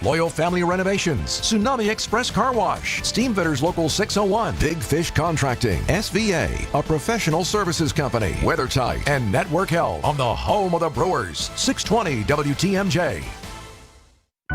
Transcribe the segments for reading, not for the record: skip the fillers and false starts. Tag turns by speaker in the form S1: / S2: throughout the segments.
S1: Loyal Family Renovations, Tsunami Express Car Wash, Steamfitters Local 601, Big Fish Contracting, SVA, a professional services company, WeatherTight, and Network Health on the home of the Brewers, 620 WTMJ.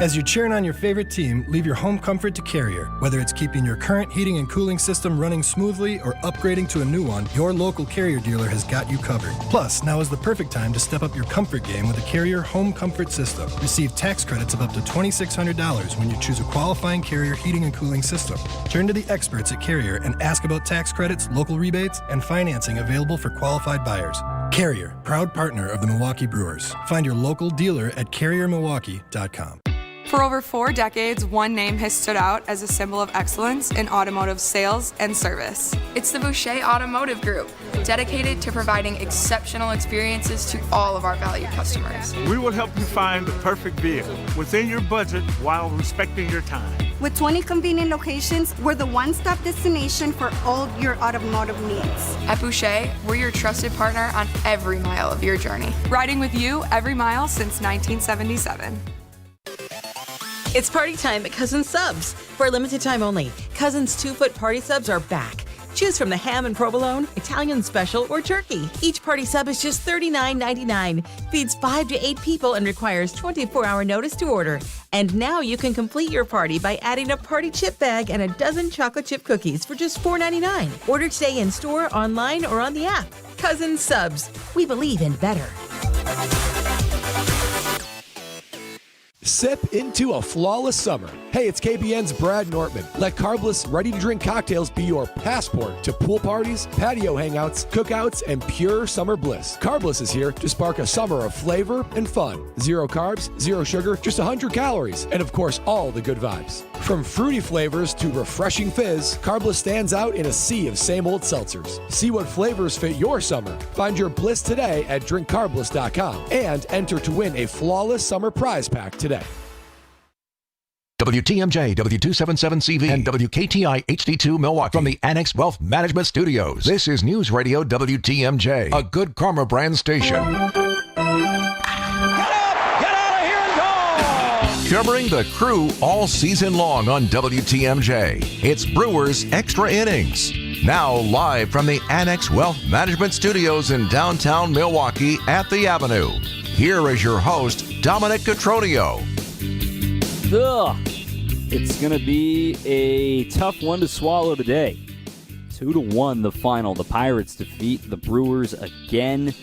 S2: As you're cheering on your favorite team, leave your home comfort to Carrier. Whether it's keeping your current heating and cooling system running smoothly or upgrading to a new one, your local Carrier dealer has got you covered. Plus, now is the perfect time to step up your comfort game with a Carrier home comfort system. Receive tax credits of up to $2,600 when you choose a qualifying Carrier heating and cooling system. Turn to the experts at Carrier and ask about tax credits, local rebates, and financing available for qualified buyers. Carrier, proud partner of the Milwaukee Brewers. Find your local dealer at carriermilwaukee.com.
S3: For over 4 decades, one name has stood out as a symbol of excellence in automotive sales and service. It's the Boucher Automotive Group, dedicated to providing exceptional experiences to all of our valued customers.
S4: We will help you find the perfect vehicle within your budget while respecting your time.
S5: With 20 convenient locations, we're the one-stop destination for all your automotive needs.
S3: At Boucher, we're your trusted partner on every mile of your journey. Riding with you every mile since 1977.
S6: It's party time at Cousins Subs. For a limited time only, Cousins 2-foot party subs are back. Choose from the ham and provolone, Italian special, or turkey. Each party sub is just $39.99. Feeds 5 to 8 people and requires 24-hour notice to order. And now you can complete your party by adding a party chip bag and a dozen chocolate chip cookies for just $4.99. Order today in store, online, or on the app. Cousins Subs. We believe in better.
S7: Sip into a flawless summer. Hey, it's KBN's Brad Nortman. Let Carbless ready-to-drink cocktails be your passport to pool parties, patio hangouts, cookouts, and pure summer bliss. Carbless is here to spark a summer of flavor and fun. 0 carbs, 0 sugar, just 100 calories, and of course, all the good vibes. From fruity flavors to refreshing fizz, Carbless stands out in a sea of same-old seltzers. See what flavors fit your summer. Find your bliss today at drinkcarbless.com and enter to win a flawless summer prize pack today.
S1: WTMJ, W277CV, and WKTI HD2 Milwaukee from the Annex Wealth Management Studios. This is News Radio WTMJ, a Good Karma brand station.
S8: Get out of here and go!
S1: Covering the crew all season long on WTMJ, it's Brewers Extra Innings. Now live from the Annex Wealth Management Studios in downtown Milwaukee at the Avenue. Here is your host, Dominic Cotroneo.
S9: Ugh. It's going to be a tough one to swallow today. 2-1 the final. The Pirates defeat the Brewers again.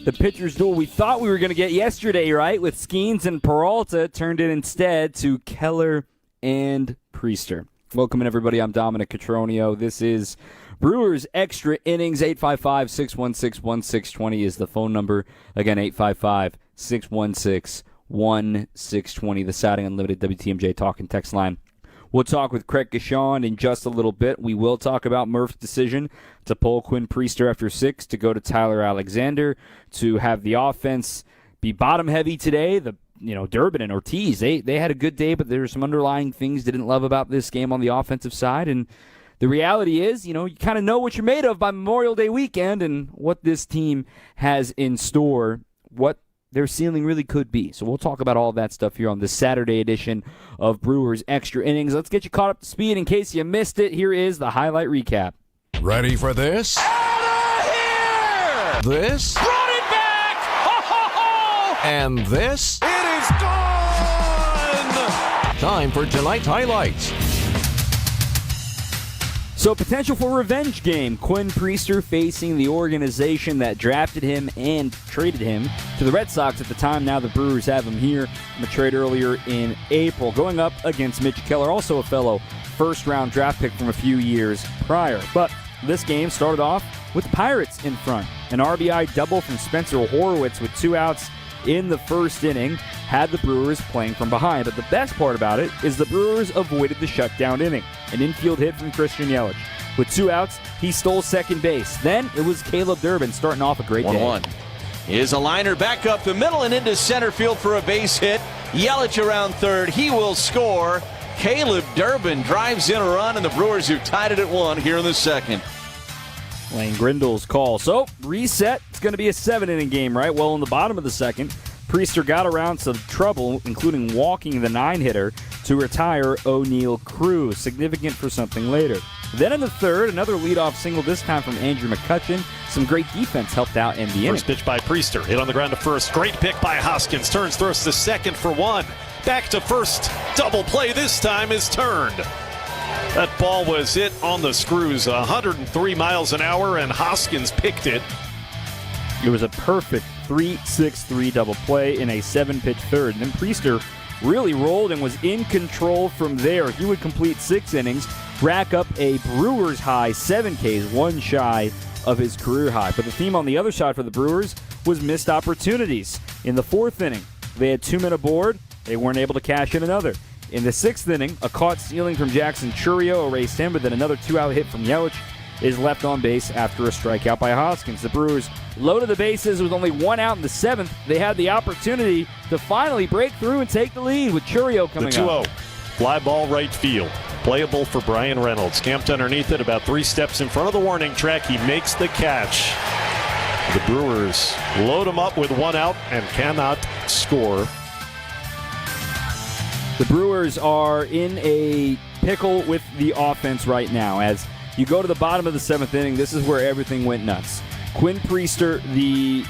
S9: The pitcher's duel we thought we were going to get yesterday, right? With Skeens and Peralta turned in instead to Keller and Priester. Welcome in, everybody. I'm Dominic Cotroneo. This is Brewers Extra Innings. 855-616-1620 is the phone number. Again, 855-616-1620. 1620, the Saturday Unlimited WTMJ talk and text line. We'll talk with Craig Gashon in just a little bit. We will talk about Murph's decision to pull Quinn Priester after 6 to go to Tyler Alexander, to have the offense be bottom heavy today. Durbin and Ortiz, they had a good day, but there were some underlying things they didn't love about this game on the offensive side. And the reality is, you kind of know what you're made of by Memorial Day weekend and what this team has in store, what their ceiling really could be. So we'll talk about all of that stuff here on the Saturday edition of Brewers Extra Innings. Let's get you caught up to speed. In case you missed it, here is the highlight recap.
S1: Ready for this?
S8: Out of here!
S1: This?
S8: Brought it back! Ho, ho, ho!
S1: And this?
S8: It is gone!
S1: Time for tonight's highlights.
S9: So, potential for revenge game. Quinn Priester facing the organization that drafted him and traded him to the Red Sox at the time. Now the Brewers have him here from a trade earlier in April. Going up against Mitch Keller, also a fellow first-round draft pick from a few years prior. But this game started off with the Pirates in front. An RBI double from Spencer Horwitz with 2 outs in the first inning had the Brewers playing from behind. But the best part about it is the Brewers avoided the shutdown inning. An infield hit from Christian Yelich. With 2 outs, he stole second base. Then it was Caleb Durbin starting off a great day.
S10: 1-1. Is a liner back up the middle and into center field for a base hit. Yelich around third. He will score. Caleb Durbin drives in a run, and the Brewers have tied it at 1 here in the second.
S9: Lane Grindle's call. So, reset. It's going to be a 7-inning game, right? Well, in the bottom of the second, Priester got around some trouble, including walking the 9-hitter to retire O'Neill Cruz, significant for something later. Then in the third, another leadoff single, this time from Andrew McCutchen. Some great defense helped out in the inning.
S11: First pitch by Priester, hit on the ground to first. Great pick by Hoskins, turns, throws to second for one. Back to first, double play this time is turned. That ball was hit on the screws, 103 miles an hour, and Hoskins picked it.
S9: It was a perfect 3-6-3 double play in a 7-pitch third. And then Priester really rolled and was in control from there. He would complete 6 innings, rack up a Brewers high 7 Ks, one shy of his career high. But the theme on the other side for the Brewers was missed opportunities. In the 4th inning, they had 2 men aboard. They weren't able to cash in another. In the 6th inning, a caught stealing from Jackson Chourio erased him, but then another 2-out hit from Yelich is left on base after a strikeout by Hoskins. The Brewers loaded the bases with only 1 out in the 7th. They had the opportunity to finally break through and take the lead with Chourio coming
S11: the 2-0.
S9: up.
S11: Fly ball right field. Playable for Brian Reynolds. Camped underneath it, about 3 steps in front of the warning track. He makes the catch. The Brewers load him up with 1 out and cannot score.
S9: The Brewers are in a pickle with the offense right now. As you go to the bottom of the 7th inning, this is where everything went nuts. Quinn Priester, the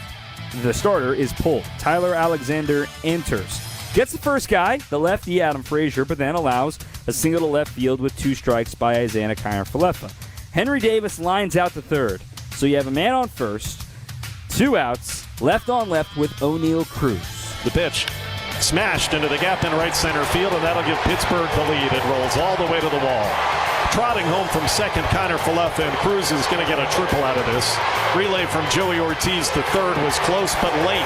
S9: starter, is pulled. Tyler Alexander enters. Gets the first guy, the lefty Adam Frazier, but then allows a single to left field with 2 strikes by Isaiah Kiner-Falefa. Henry Davis lines out to third. So you have a man on first, 2 outs, left on left with O'Neill Cruz.
S11: The pitch. Smashed into the gap in right center field, and that'll give Pittsburgh the lead. It rolls all the way to the wall. Trotting home from second, Kiner-Falefa, and Cruz is going to get a triple out of this. Relay from Joey Ortiz to third was close but late.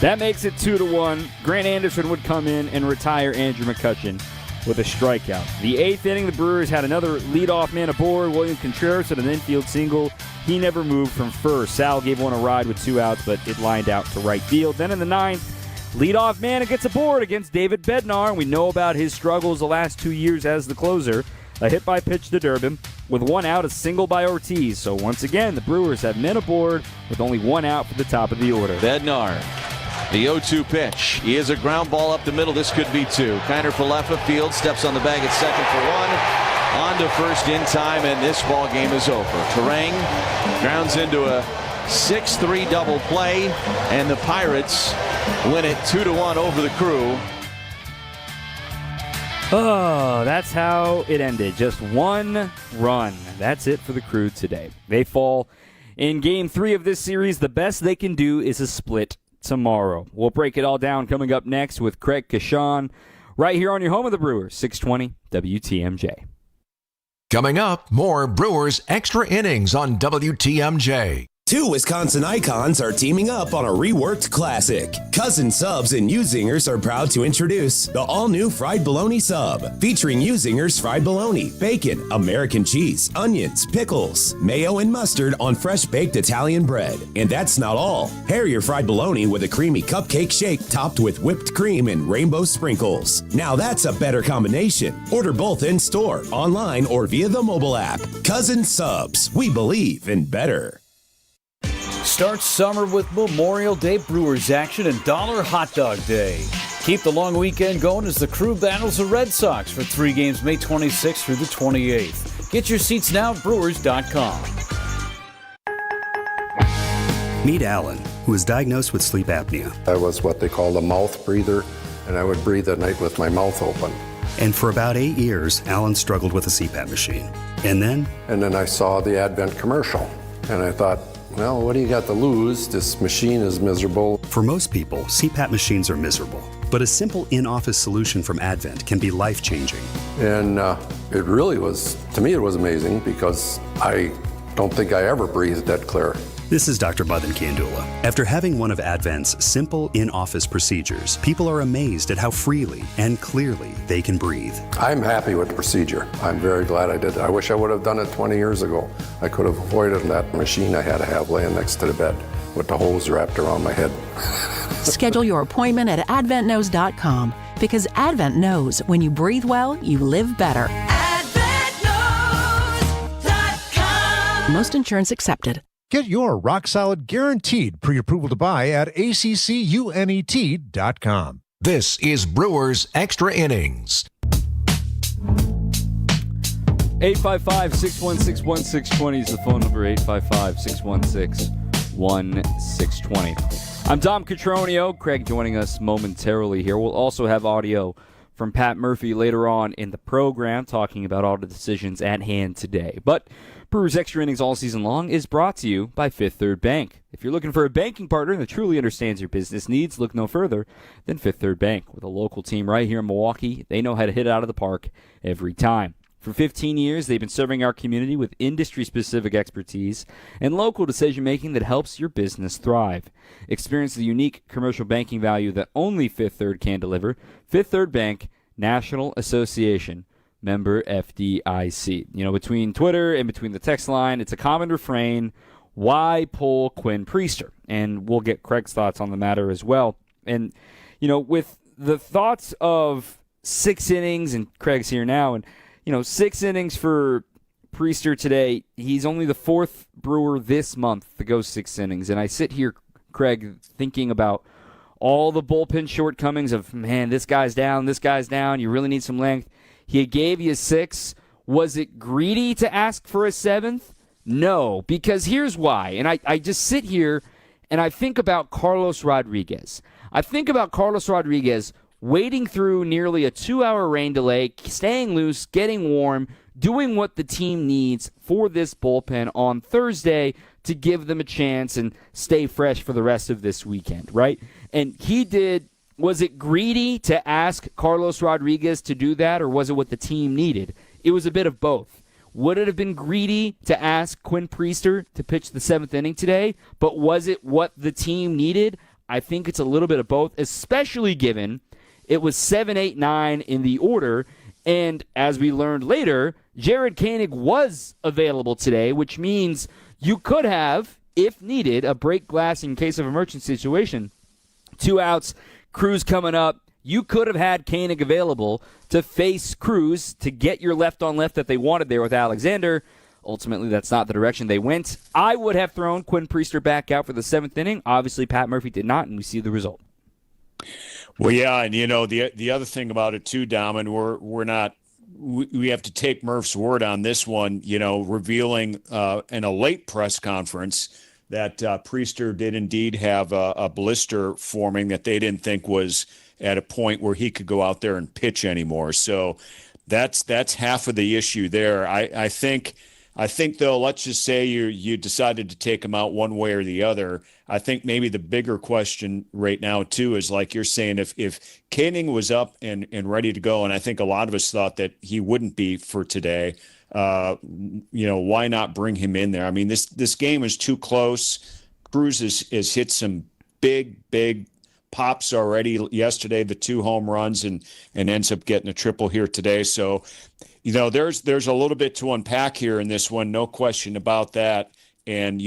S9: That makes it 2-1. Grant Anderson would come in and retire Andrew McCutchen with a strikeout. The 8th inning, the Brewers had another leadoff man aboard, William Contreras, at an infield single. He never moved from first. Sal gave one a ride with 2 outs, but it lined out to right field. Then in the 9th, leadoff man gets aboard against David Bednar, and we know about his struggles the last 2 years as the closer. A hit by pitch to Durbin. With 1 out, a single by Ortiz. So once again, the Brewers have men aboard with only 1 out for the top of the order.
S10: Bednar, the 0-2 pitch. He is a ground ball up the middle. This could be 2. Kiner-Falefa field, steps on the bag at second for 1. On to first in time, and this ball game is over. Terang grounds into a 6-3 double play, and the Pirates win it 2-1 over the Crew.
S9: Oh, that's how it ended. Just 1 run. That's it for the Crew today. They fall in Game 3 of this series. The best they can do is a split tomorrow. We'll break it all down coming up next with Craig Kashan right here on your home of the Brewers, 620 WTMJ.
S1: Coming up, more Brewers Extra Innings on WTMJ.
S12: 2 Wisconsin icons are teaming up on a reworked classic. Cousin Subs and U-Zingers are proud to introduce the all-new Fried Bologna Sub, featuring U-Zingers fried bologna, bacon, American cheese, onions, pickles, mayo, and mustard on fresh-baked Italian bread. And that's not all. Pair your fried bologna with a creamy cupcake shake topped with whipped cream and rainbow sprinkles. Now that's a better combination. Order both in-store, online, or via the mobile app. Cousin Subs. We believe in better.
S13: Start summer with Memorial Day Brewers action and Dollar Hot Dog Day. Keep the long weekend going as the Crew battles the Red Sox for 3 games May 26th through the 28th. Get your seats now at Brewers.com.
S14: Meet Alan, who was diagnosed with sleep apnea.
S15: I was what they call a mouth breather, and I would breathe at night with my mouth open.
S14: And for about 8 years, Alan struggled with a CPAP machine. And then
S15: I saw the Advent commercial, and I thought, well, what do you got to lose? This machine is miserable.
S14: For most people, CPAP machines are miserable. But a simple in-office solution from Advent can be life-changing.
S15: And it really was, to me, it was amazing because I don't think I ever breathed that clear.
S14: This is Dr. Badhan Kiandula. After having one of Advent's simple in-office procedures, people are amazed at how freely and clearly they can breathe.
S15: I'm happy with the procedure. I'm very glad I did it. I wish I would have done it 20 years ago. I could have avoided that machine I had to have laying next to the bed with the hose wrapped around my head.
S16: Schedule your appointment at AdventKnows.com because Advent knows when you breathe well, you live better. AdventKnows.com. Most insurance accepted.
S17: Get your rock-solid guaranteed pre-approval to buy at accunet.com.
S1: This is Brewers Extra Innings.
S9: 855-616-1620 is the phone number, 855-616-1620. I'm Dom Cotroneo. Craig joining us momentarily here. We'll also have audio from Pat Murphy later on in the program talking about all the decisions at hand today. But Brewers Extra Innings all season long is brought to you by Fifth Third Bank. If you're looking for a banking partner that truly understands your business needs, look no further than Fifth Third Bank. With a local team right here in Milwaukee, they know how to hit it out of the park every time. For 15 years, they've been serving our community with industry-specific expertise and local decision-making that helps your business thrive. Experience the unique commercial banking value that only Fifth Third can deliver. Fifth Third Bank, National Association, member FDIC. You know, between Twitter and between the text line, it's a common refrain, why pull Quinn Priester? And we'll get Craig's thoughts on the matter as well. And, you know, with the thoughts of 6 innings, and Craig's here now, and 6 innings for Priester today. He's only the 4th Brewer this month to go 6 innings. And I sit here, Craig, thinking about all the bullpen shortcomings of, man, this guy's down. You really need some length. He gave you 6. Was it greedy to ask for a 7th? No, because here's why. And I just sit here and I think about Carlos Rodriguez. Wading through nearly a 2-hour rain delay, staying loose, getting warm, doing what the team needs for this bullpen on Thursday to give them a chance and stay fresh for the rest of this weekend, right? And he did. Was it greedy to ask Carlos Rodriguez to do that, or was it what the team needed? It was a bit of both. Would it have been greedy to ask Quinn Priester to pitch the 7th inning today, but was it what the team needed? I think it's a little bit of both, especially given it was 7, 8, 9 in the order, and as we learned later, Jared Koenig was available today, which means you could have, if needed, a break glass in case of emergency situation. 2 outs, Cruz coming up. You could have had Koenig available to face Cruz to get your left-on-left that they wanted there with Alexander. Ultimately, that's not the direction they went. I would have thrown Quinn Priester back out for the 7th inning. Obviously, Pat Murphy did not, and we see the result.
S18: Well, yeah, and the other thing about it too, Dom, and we have to take Murph's word on this one. Revealing in a late press conference that Priester did indeed have a blister forming that they didn't think was at a point where he could go out there and pitch anymore. So that's half of the issue there. I think though, let's just say you decided to take him out one way or the other. I think maybe the bigger question right now too is, like you're saying, if Koenig was up and ready to go, and I think a lot of us thought that he wouldn't be for today, why not bring him in there? I mean, this game is too close. Cruz has hit some big pops already yesterday, the 2 home runs, and ends up getting a triple here today. So, there's a little bit to unpack here in this one, no question about that. And,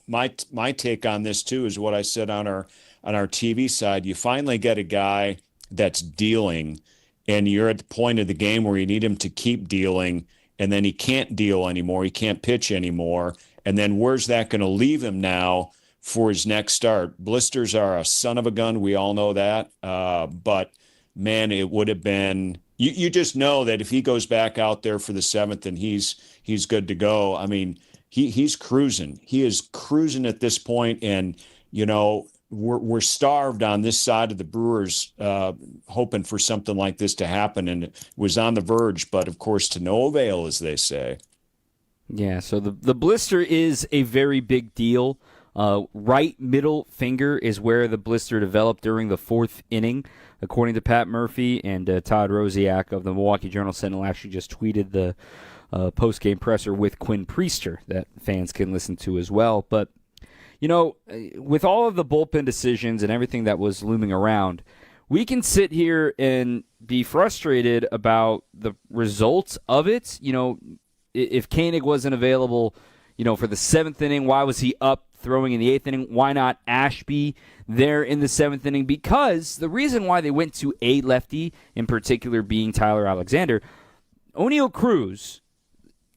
S18: my take on this too is what I said on our TV side. You finally get a guy that's dealing, and you're at the point of the game where you need him to keep dealing, and then he can't deal anymore. He can't pitch anymore. And then where's that going to leave him now for his next start? Blisters are a son of a gun. We all know that. But, man, it would have been – you just know that if he goes back out there for the 7th and he's good to go, I mean, he's cruising. He is cruising at this point, and, we're starved on this side of the Brewers hoping for something like this to happen, and it was on the verge, but, of course, to no avail, as they say.
S9: Yeah, so the blister is a very big deal. Right middle finger is where the blister developed during the 4th inning, according to Pat Murphy, and Todd Rosiak of the Milwaukee Journal-Sentinel actually just tweeted the post-game presser with Quinn Priester that fans can listen to as well. But, with all of the bullpen decisions and everything that was looming around, we can sit here and be frustrated about the results of it. If Koenig wasn't available, for the 7th inning, why was he up throwing in the 8th inning? Why not Ashby there in the 7th inning? Because the reason why they went to a lefty, in particular being Tyler Alexander, O'Neal Cruz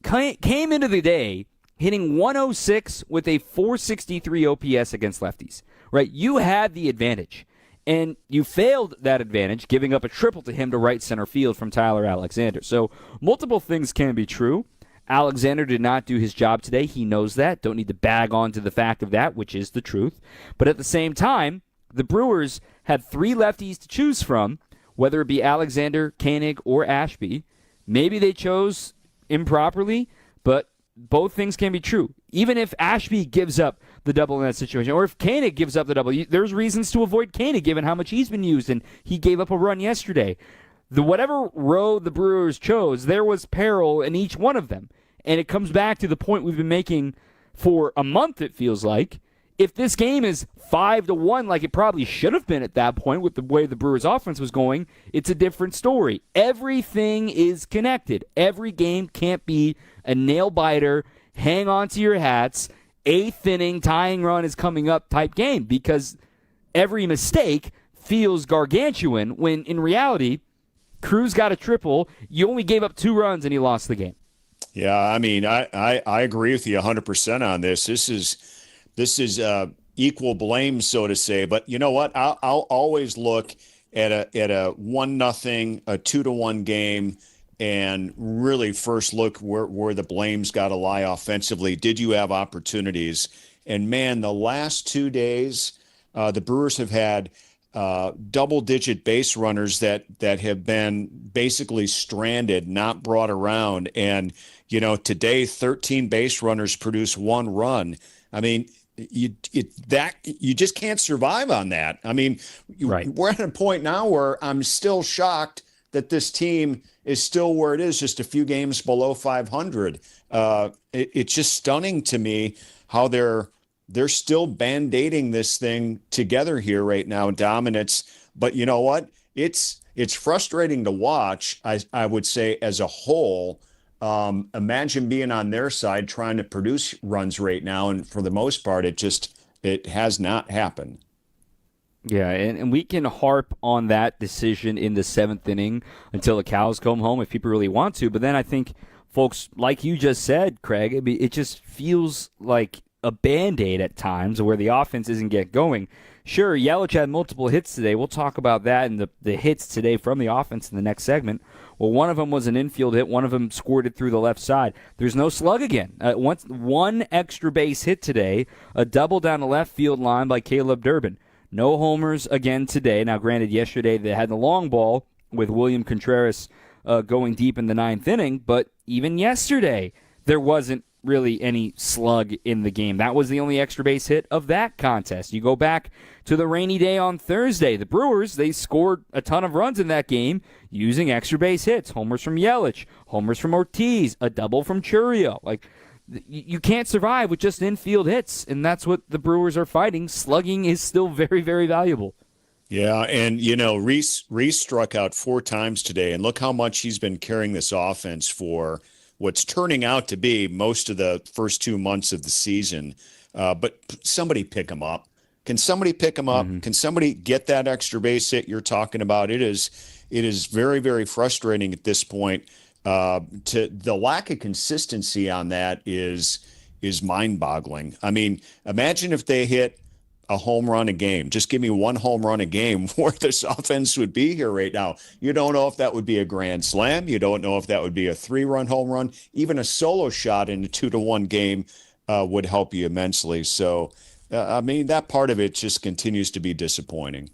S9: came into the day hitting 106 with a 463 OPS against lefties, right? You had the advantage, and you failed that advantage, giving up a triple to him to right center field from Tyler Alexander. So multiple things can be true. Alexander did not do his job today. He knows that. Don't need to bag on to the fact of that, which is the truth. But at the same time, the Brewers had 3 lefties to choose from, whether it be Alexander, Koenig, or Ashby. Maybe they chose improperly, but both things can be true. Even if Ashby gives up the double in that situation, or if Koenig gives up the double, there's reasons to avoid Koenig given how much he's been used, and he gave up a run yesterday. Whatever row the Brewers chose, there was peril in each one of them. And it comes back to the point we've been making for a month, it feels like. If this game is 5-1, like it probably should have been at that point with the way the Brewers' offense was going, it's a different story. Everything is connected. Every game can't be a nail-biter, hang on to your hats, 8th inning, tying run is coming up type game, because every mistake feels gargantuan when in reality, Cruz got a triple. You only gave up 2 runs and he lost the game.
S18: Yeah, I mean, I agree with you 100% on this. This is equal blame, so to say. But you know what? I'll always look at a 1-0, a 2-1 game, and really first look where the blame's got to lie offensively. Did you have opportunities? And man, the last 2 days, the Brewers have had double-digit base runners that have been basically stranded, not brought around. And, you know, today 13 base runners produce 1 run. I mean, you just can't survive on that. I mean, we're at a point now where I'm still shocked that this team is still where it is, just a few games below 500. It's just stunning to me how they're still band-aiding this thing together here right now, Dominance. But you know what? It's frustrating to watch, I would say, as a whole. Imagine being on their side trying to produce runs right now, and for the most part, it has not happened.
S9: Yeah, and we can harp on that decision in the 7th inning until the cows come home if people really want to. But then I think, folks, like you just said, Craig, it just feels like a Band-Aid at times where the offense isn't get going. Sure, Yelich had multiple hits today. We'll talk about that and the hits today from the offense in the next segment. Well, one of them was an infield hit. One of them squirted through the left side. There's no slug again. One extra base hit today, a double down the left field line by Caleb Durbin. No homers again today. Now, granted, yesterday they had the long ball with William Contreras going deep in the 9th inning, but even yesterday there wasn't really any slug in the game. That was the only extra base hit of that contest. You go back to the rainy day on Thursday. The Brewers, they scored a ton of runs in that game using extra base hits. Homers from Yelich, homers from Ortiz, a double from Churio. Like, you can't survive with just infield hits, and that's what the Brewers are fighting. Slugging is still very, very valuable.
S18: Yeah, and, you know, Reese struck out 4 times today, and look how much he's been carrying this offense for what's turning out to be most of the first 2 months of the season. But somebody pick him up. Can somebody pick him up? Mm-hmm. Can somebody get that extra base hit you're talking about? It is very, very frustrating at this point. To the lack of consistency on that is mind-boggling. I mean, imagine if they hit a home run a game. Just give me 1 home run a game where this offense would be here right now. You don't know if that would be a grand slam. You don't know if that would be a 3-run home run. Even a solo shot in a 2-1 game would help you immensely. So, I mean, that part of it just continues to be disappointing.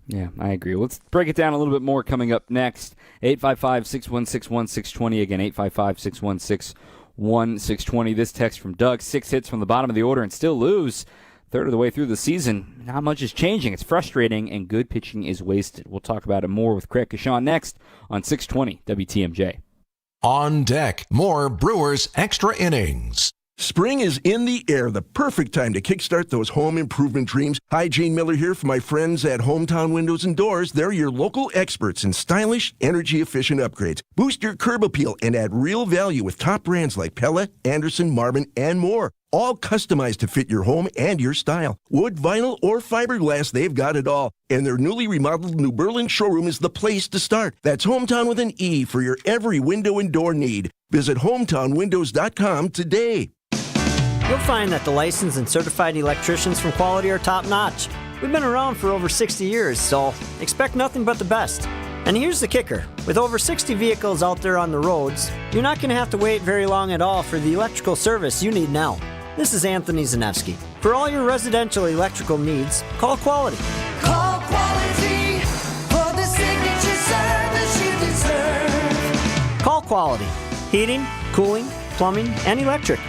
S9: Yeah, I agree. Let's break it down a little bit more coming up next. 855-616-1620. Again, 855-616-1620. This text from Doug. 6 hits from the bottom of the order and still lose. Third of the way through the season. Not much is changing. It's frustrating, and good pitching is wasted. We'll talk about it more with Craig Kashan next on 620 WTMJ.
S1: On deck, more Brewers Extra Innings.
S19: Spring is in the air, the perfect time to kickstart those home improvement dreams. Hi, Gene Miller here for my friends at Hometown Windows and Doors. They're your local experts in stylish, energy-efficient upgrades. Boost your curb appeal and add real value with top brands like Pella, Anderson, Marvin, and more. All customized to fit your home and your style. Wood, vinyl, or fiberglass, they've got it all. And their newly remodeled New Berlin showroom is the place to start. That's Hometown with an E for your every window and door need. Visit hometownwindows.com today.
S20: you'll find that the licensed and certified electricians from Quality are top-notch. We've been around for over 60 years, so expect nothing but the best. And here's the kicker. With over 60 vehicles out there on the roads, you're not going to have to wait very long at all for the electrical service you need now. This is Anthony Zanevsky. For all your residential electrical needs, call Quality.
S21: Call Quality for the signature service you deserve.
S20: Call Quality. Heating, cooling, plumbing, and electric.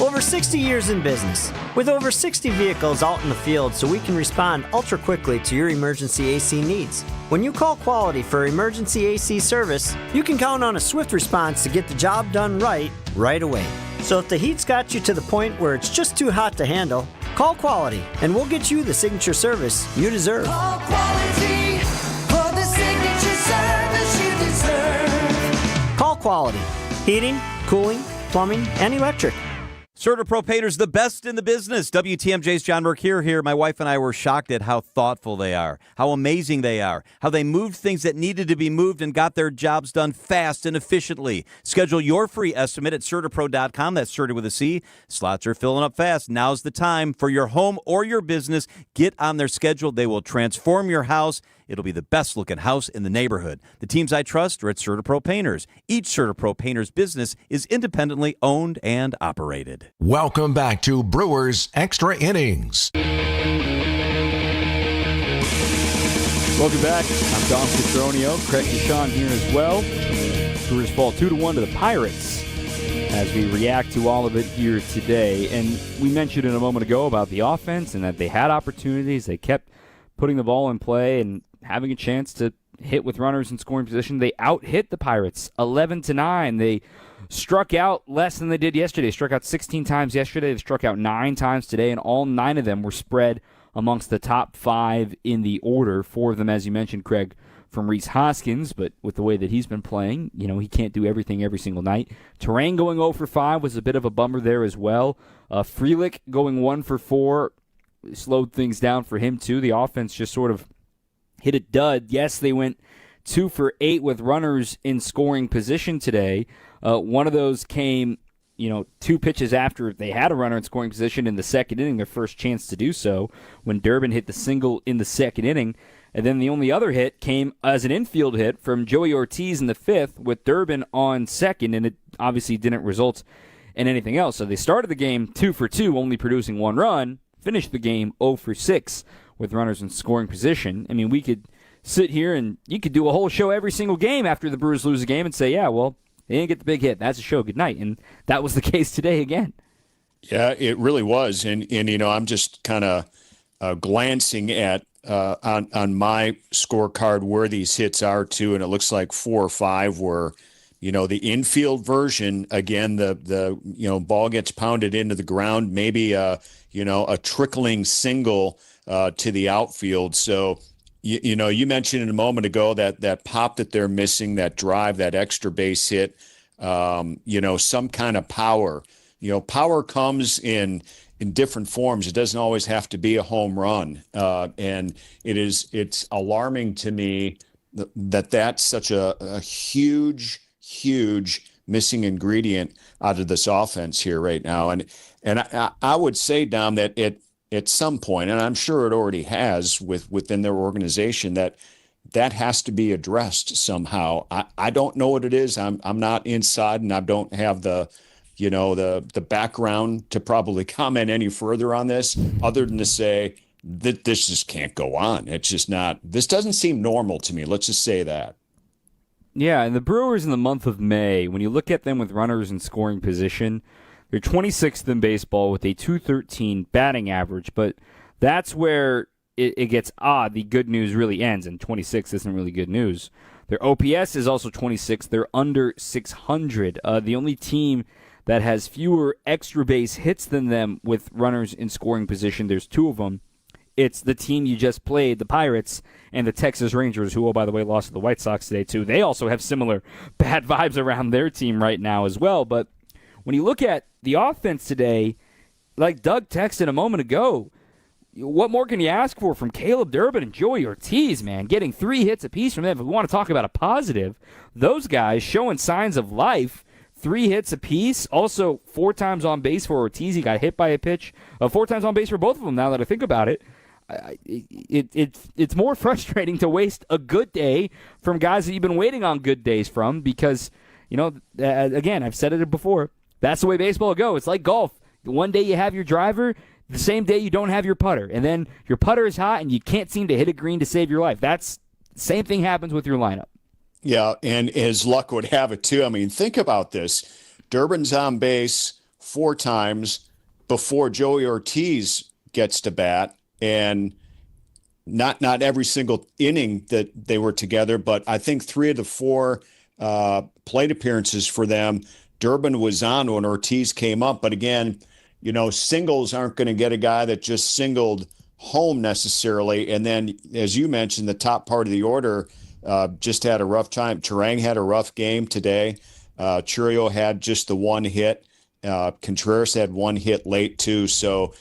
S20: Over 60 years in business, with over 60 vehicles out in the field so we can respond ultra quickly to your emergency AC needs. When you call Quality for emergency AC service, you can count on a swift response to get the job done right away. So if the heat's got you to the point where it's just too hot to handle, call Quality and we'll get you the signature service you deserve.
S21: Call Quality for the signature service you deserve.
S20: Call Quality. Heating, cooling, plumbing, and electric.
S22: CertaPro Painters, the best in the business. WTMJ's John Mercure here. My wife and I were shocked at how thoughtful they are, how amazing they are, how they moved things that needed to be moved and got their jobs done fast and efficiently. Schedule your free estimate at CertaPro.com. That's Certa with a C. Slots are filling up fast. Now's the time for your home or your business. Get on their schedule. They will transform your house. It'll be the best-looking house in the neighborhood. The teams I trust are at CertaPro Painters. Each CertaPro Painters business is independently owned and operated.
S1: Welcome back to Brewers Extra Innings.
S9: Welcome back. I'm Dom Cotroneo. Craig and Sean here as well. Brewers fall 2-1 to the Pirates as we react to all of it here today. And we mentioned it a moment ago about the offense and that they had opportunities. They kept putting the ball in play and having a chance to hit with runners in scoring position. They out-hit the Pirates 11-9. They struck out less than they did yesterday. They struck out 16 times yesterday. They struck out 9 times today, and all 9 of them were spread amongst the top 5 in the order. 4 of them, as you mentioned, Craig, from Rhys Hoskins, but with the way that he's been playing, he can't do everything every single night. Terrain going 0 for 5 was a bit of a bummer there as well. Frelick going 1 for 4 slowed things down for him too. The offense just sort of hit a dud. Yes, they went 2 for 8 with runners in scoring position today. One of those came, 2 pitches after they had a runner in scoring position in the second inning, their first chance to do so, when Durbin hit the single in the second inning. And then the only other hit came as an infield hit from Joey Ortiz in the 5th with Durbin on second, and it obviously didn't result in anything else. So they started the game 2 for 2, only producing 1 run, finished the game 0 for 6 with runners in scoring position. I mean, we could sit here and you could do a whole show every single game after the Brewers lose a game and say, yeah, well, they didn't get the big hit. That's a show. Good night. And that was the case today again.
S18: Yeah, it really was. And I'm just kind of glancing at on my scorecard where these hits are too, and it looks like 4 or 5 were, the infield version. Again, the ball gets pounded into the ground, maybe a trickling single to the outfield. So, you mentioned a moment ago that pop that they're missing, that drive, that extra base hit, some kind of power. Power comes in different forms. It doesn't always have to be a home run. And it's alarming to me that that's such a huge missing ingredient out of this offense here right now. And I would say, Dom, that at some point, and I'm sure it already has within their organization, that has to be addressed somehow. I don't know what it is. I'm not inside, and I don't have the background to probably comment any further on this, other than to say that this just can't go on. It's just not. This doesn't seem normal to me. Let's just say that.
S9: Yeah, and the Brewers in the month of May, when you look at them with runners in scoring position, they're 26th in baseball with a .213 batting average, but that's where it gets odd. The good news really ends, and 26 isn't really good news. Their OPS is also 26. They're under 600. The only team that has fewer extra base hits than them with runners in scoring position, there's 2 of them. It's the team you just played, the Pirates, and the Texas Rangers, who, by the way, lost to the White Sox today, too. They also have similar bad vibes around their team right now as well. But when you look at the offense today, like Doug texted a moment ago, what more can you ask for from Caleb Durbin and Joey Ortiz, man? Getting 3 hits apiece from them. If we want to talk about a positive, those guys showing signs of life 3 hits apiece. Also, 4 times on base for Ortiz. He got hit by a pitch. 4 times on base for both of them, now that I think about it. It's more frustrating to waste a good day from guys that you've been waiting on good days from because, again, I've said it before, that's the way baseball goes. It's like golf. One day you have your driver, the same day you don't have your putter, and then your putter is hot and you can't seem to hit a green to save your life. Same thing happens with your lineup.
S18: Yeah, and as luck would have it, too. I mean, think about this. Durbin's on base 4 times before Joey Ortiz gets to bat, and not every single inning that they were together, but I think 3 of the 4 plate appearances for them, Durbin was on when Ortiz came up. But again, singles aren't going to get a guy that just singled home necessarily. And then, as you mentioned, the top part of the order just had a rough time. Turang had a rough game today. Churio had just the 1 hit. Contreras had 1 hit late, too. So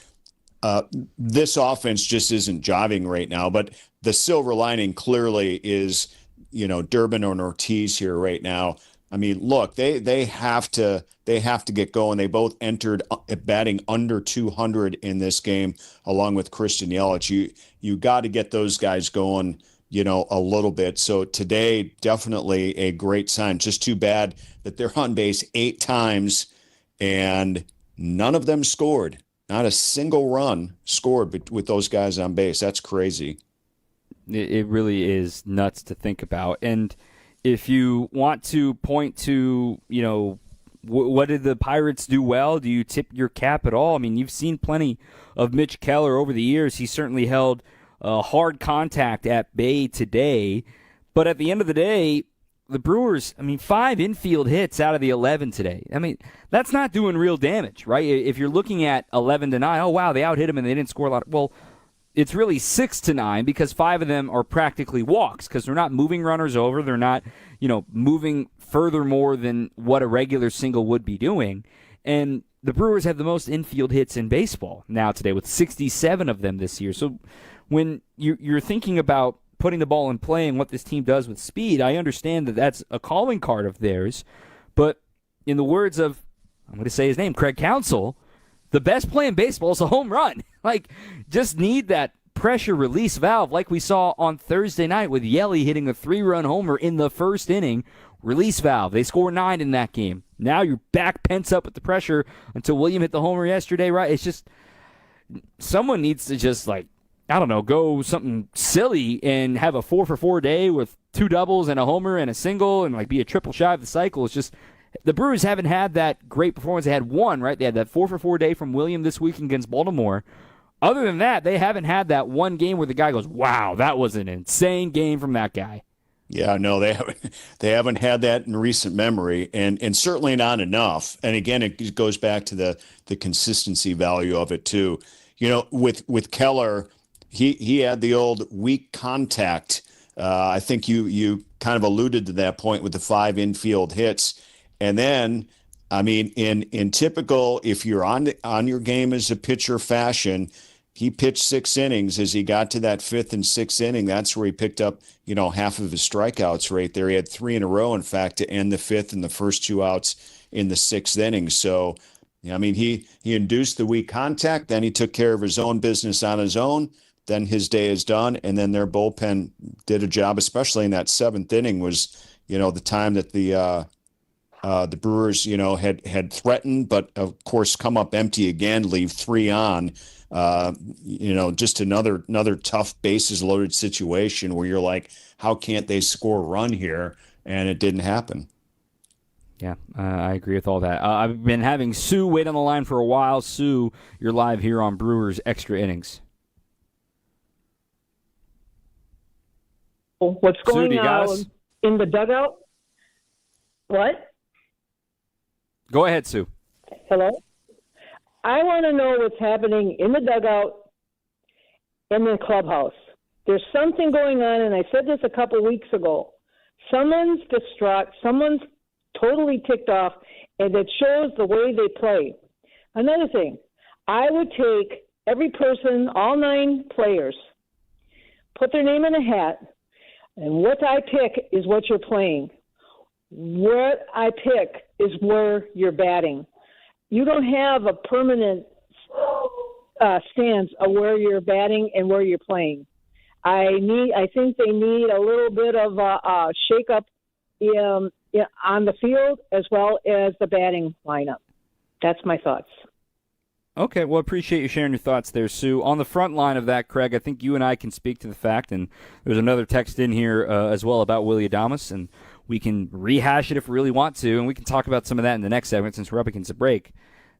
S18: this offense just isn't jiving right now. But the silver lining clearly is, Durbin and Ortiz here right now. I mean, look, they have to get going. They both entered batting under 200 in this game, along with Christian Yelich. You got to get those guys going, a little bit. So today, definitely a great sign. Just too bad that they're on base 8 times and none of them scored. Not a single run scored with those guys on base. That's crazy.
S9: It really is nuts to think about. And if you want to point to, what did the Pirates do well? Do you tip your cap at all? I mean, you've seen plenty of Mitch Keller over the years. He certainly held hard contact at bay today. But at the end of the day, the Brewers, 5 infield hits out of the 11 today. That's not doing real damage, right? If you're looking at 11-9, oh, wow, they out-hit them and they didn't score a lot. Well, it's really 6-9 because 5 of them are practically walks because they're not moving runners over. They're not, moving further more than what a regular single would be doing. And the Brewers have the most infield hits in baseball now today with 67 of them this year. So when you're thinking about putting the ball in play and what this team does with speed, I understand that that's a calling card of theirs. But in the words of, I'm going to say his name, Craig Counsell, the best play in baseball is a home run. Just need that pressure release valve like we saw on Thursday night with Yelly hitting a 3-run homer in the first inning. Release valve. They score 9 in that game. Now you're back pent up with the pressure until William hit the homer yesterday, right? It's just someone needs to just go something silly and have a 4-for-4 day with 2 doubles and a homer and a single and be a triple shy of the cycle. It's just the Brewers haven't had that great performance. They had one, right? They had that 4-for-4 day from William this week against Baltimore. Other than that, they haven't had that one game where the guy goes, wow, that was an insane game from that guy.
S18: Yeah, no, they haven't had that in recent memory, and certainly not enough. And again, it goes back to the consistency value of it too. With Keller, he had the old weak contact. I think you kind of alluded to that point with the 5 infield hits, and then in typical, if you're on your game as a pitcher fashion, he pitched 6 innings. As he got to that 5th and 6th inning, that's where he picked up, half of his strikeouts right there. He had 3 in a row, in fact, to end the 5th and the first 2 outs in the 6th inning. So, he induced the weak contact, then he took care of his own business on his own. Then his day is done, and then their bullpen did a job, especially in that 7th inning was, the time that the Brewers, had threatened, but of course come up empty again, leave 3 on. Just another tough bases loaded situation where you're like, how can't they score a run here? And it didn't happen.
S9: Yeah, I agree with all that. I've been having Sue wait on the line for a while. Sue, you're live here on Brewers Extra Innings.
S2: What's going
S9: Sue,
S2: on in the dugout? What?
S9: Go ahead, Sue.
S2: Hello? I want to know what's happening in the dugout in the clubhouse. There's something going on, and I said this a couple weeks ago. Someone's distraught. Someone's totally ticked off, and it shows the way they play. Another thing, I would take every person, all 9 players, put their name in a hat, and what I pick is what you're playing. what I pick is where you're batting. You don't have a permanent stance of where you're batting and where you're playing. I think they need a little bit of a shake-up on the field as well as the batting lineup. That's my thoughts.
S9: Okay, well, appreciate you sharing your thoughts there, Sue. On the front line of that, Craig, I think you and I can speak to the fact, and there's another text in here as well about Willy Adames, and we can rehash it if we really want to, and we can talk about some of that in the next segment since we're up against a break.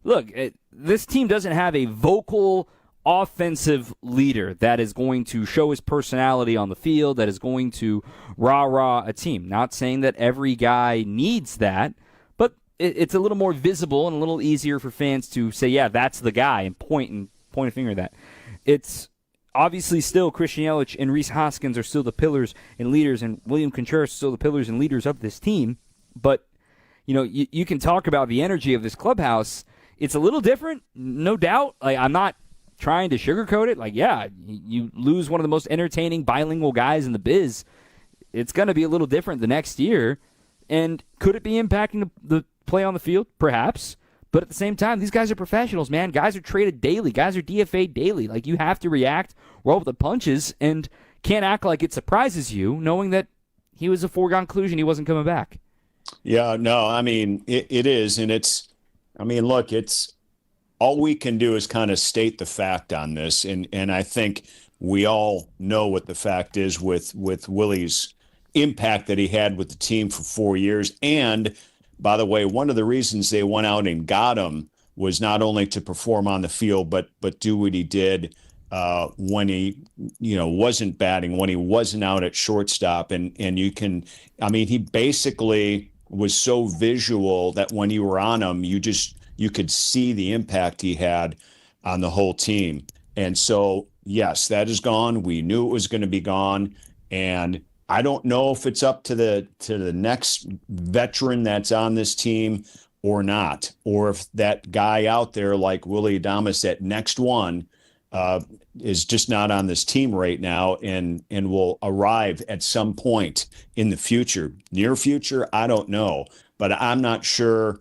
S9: Look, this team doesn't have a vocal offensive leader that is going to show his personality on the field, that is going to rah-rah a team. Not saying that every guy needs that, but it's a little more visible and a little easier for fans to say, yeah, that's the guy, and point a finger at that. It's obviously still Christian Yelich and Rhys Hoskins are still the pillars and leaders, and William Contreras is still the pillars and leaders of this team. But, you can talk about the energy of this clubhouse. It's a little different, no doubt. I'm not trying to sugarcoat it. You lose one of the most entertaining bilingual guys in the biz. It's going to be a little different the next year. And could it be impacting the play on the field? Perhaps. But at the same time, these guys are professionals, man. Guys are traded daily. Guys are DFA'd daily. You have to react, roll with the punches, and can't act like it surprises you, knowing that he was a foregone conclusion he wasn't coming back.
S18: Yeah, no, it is. And it's all we can do is kind of state the fact on this. And I think we all know what the fact is with Willie's impact that he had with the team for 4 years. And by the way, one of the reasons they went out and got him was not only to perform on the field, but do what he did when he, wasn't batting, when he wasn't out at shortstop. And he basically was so visual that when you were on him, you could see the impact he had on the whole team. And so, yes, that is gone. We knew it was going to be gone. And I don't know if it's up to the next veteran that's on this team or not, or if that guy out there like Willy Adames, that next one, is just not on this team right now and will arrive at some point in the future. Near future, I don't know. But I'm not sure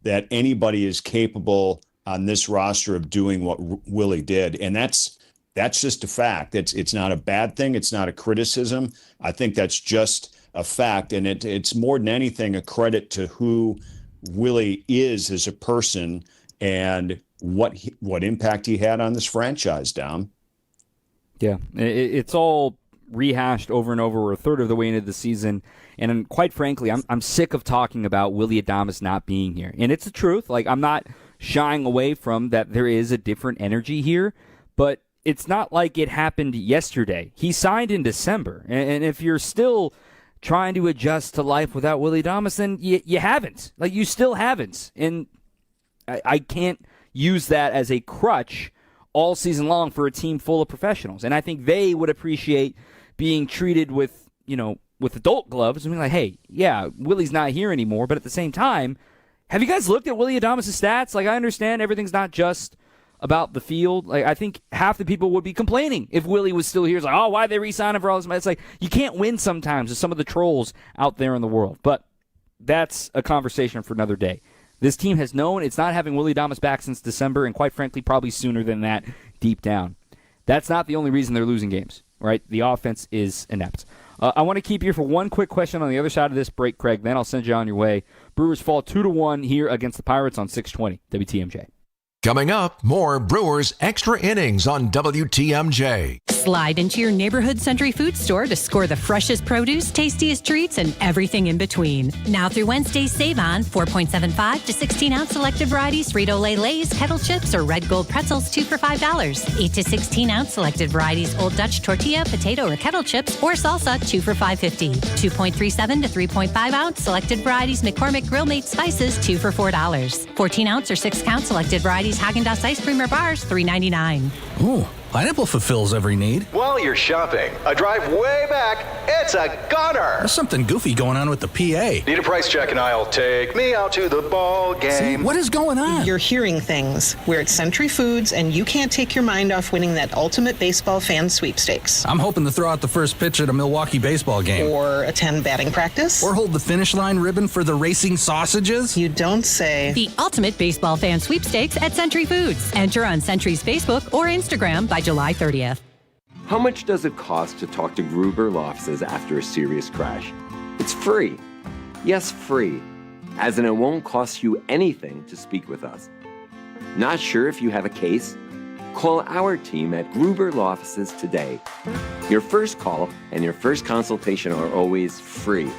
S18: that anybody is capable on this roster of doing what Willie did. And that's just a fact. It's not a bad thing. It's not a criticism. I think that's just a fact. And it's more than anything a credit to who Willie is as a person and what impact he had on this franchise, Dom.
S9: Yeah, it's all rehashed over and over. We're a third of the way into the season. And quite frankly, I'm sick of talking about Willy Adames not being here. And it's the truth. I'm not shying away from that there is a different energy here. But it's not like it happened yesterday. He signed in December. And if you're still trying to adjust to life without Willy Adames, then you haven't. You still haven't. And I can't use that as a crutch all season long for a team full of professionals. And I think they would appreciate being treated with adult gloves and being like, hey, yeah, Willie's not here anymore. But at the same time, have you guys looked at Willy Adames' stats? I understand everything's not just about the field. I think half the people would be complaining if Willie was still here. It's oh, why'd they re-sign him for all this money? It's you can't win sometimes with some of the trolls out there in the world. But that's a conversation for another day. This team has known it's not having Willy Adames back since December, and quite frankly, probably sooner than that deep down. That's not the only reason they're losing games, right? The offense is inept. I want to keep you for one quick question on the other side of this break, Craig. Then I'll send you on your way. Brewers fall 2-1 here against the Pirates on 620 WTMJ.
S1: Coming up, more Brewers Extra Innings on WTMJ.
S16: Slide into your neighborhood Century Food Store to score the freshest produce, tastiest treats, and everything in between. Now through Wednesday, save on 4.75 to 16-ounce selected varieties Frito-Lay Lay's, Kettle Chips, or Red Gold Pretzels, 2 for $5. 8 to 16-ounce selected varieties Old Dutch Tortilla, Potato, or Kettle Chips, or Salsa, 2 for $5.50. 2.37 to 3.5-ounce selected varieties McCormick Grill Made Spices, 2 for $4. 14-ounce or 6-count selected varieties Häagen-Dazs Ice Cream or Bars, $3.99.
S4: Ooh, Pineapple fulfills every need.
S5: While you're shopping, a drive way back, it's a gunner.
S4: There's something goofy going on with the PA.
S5: Need a price check and I'll take me out to the ball game.
S4: See, what is going on?
S23: You're hearing things. We're at Century Foods, and you can't take your mind off winning that ultimate baseball fan sweepstakes.
S4: I'm hoping to throw out the first pitch at a Milwaukee baseball game.
S23: Or attend batting practice.
S4: Or hold the finish line ribbon for the racing sausages.
S23: You don't say.
S16: The ultimate baseball fan sweepstakes at Century Foods. Enter on Century's Facebook or Instagram by July 30th.
S24: How much does it cost to talk to Gruber Law Offices after a serious crash? It's free. Yes, free. As in, it won't cost you anything to speak with us. Not sure if you have a case? Call our team at Gruber Law Offices today. Your first call and your first consultation are always free.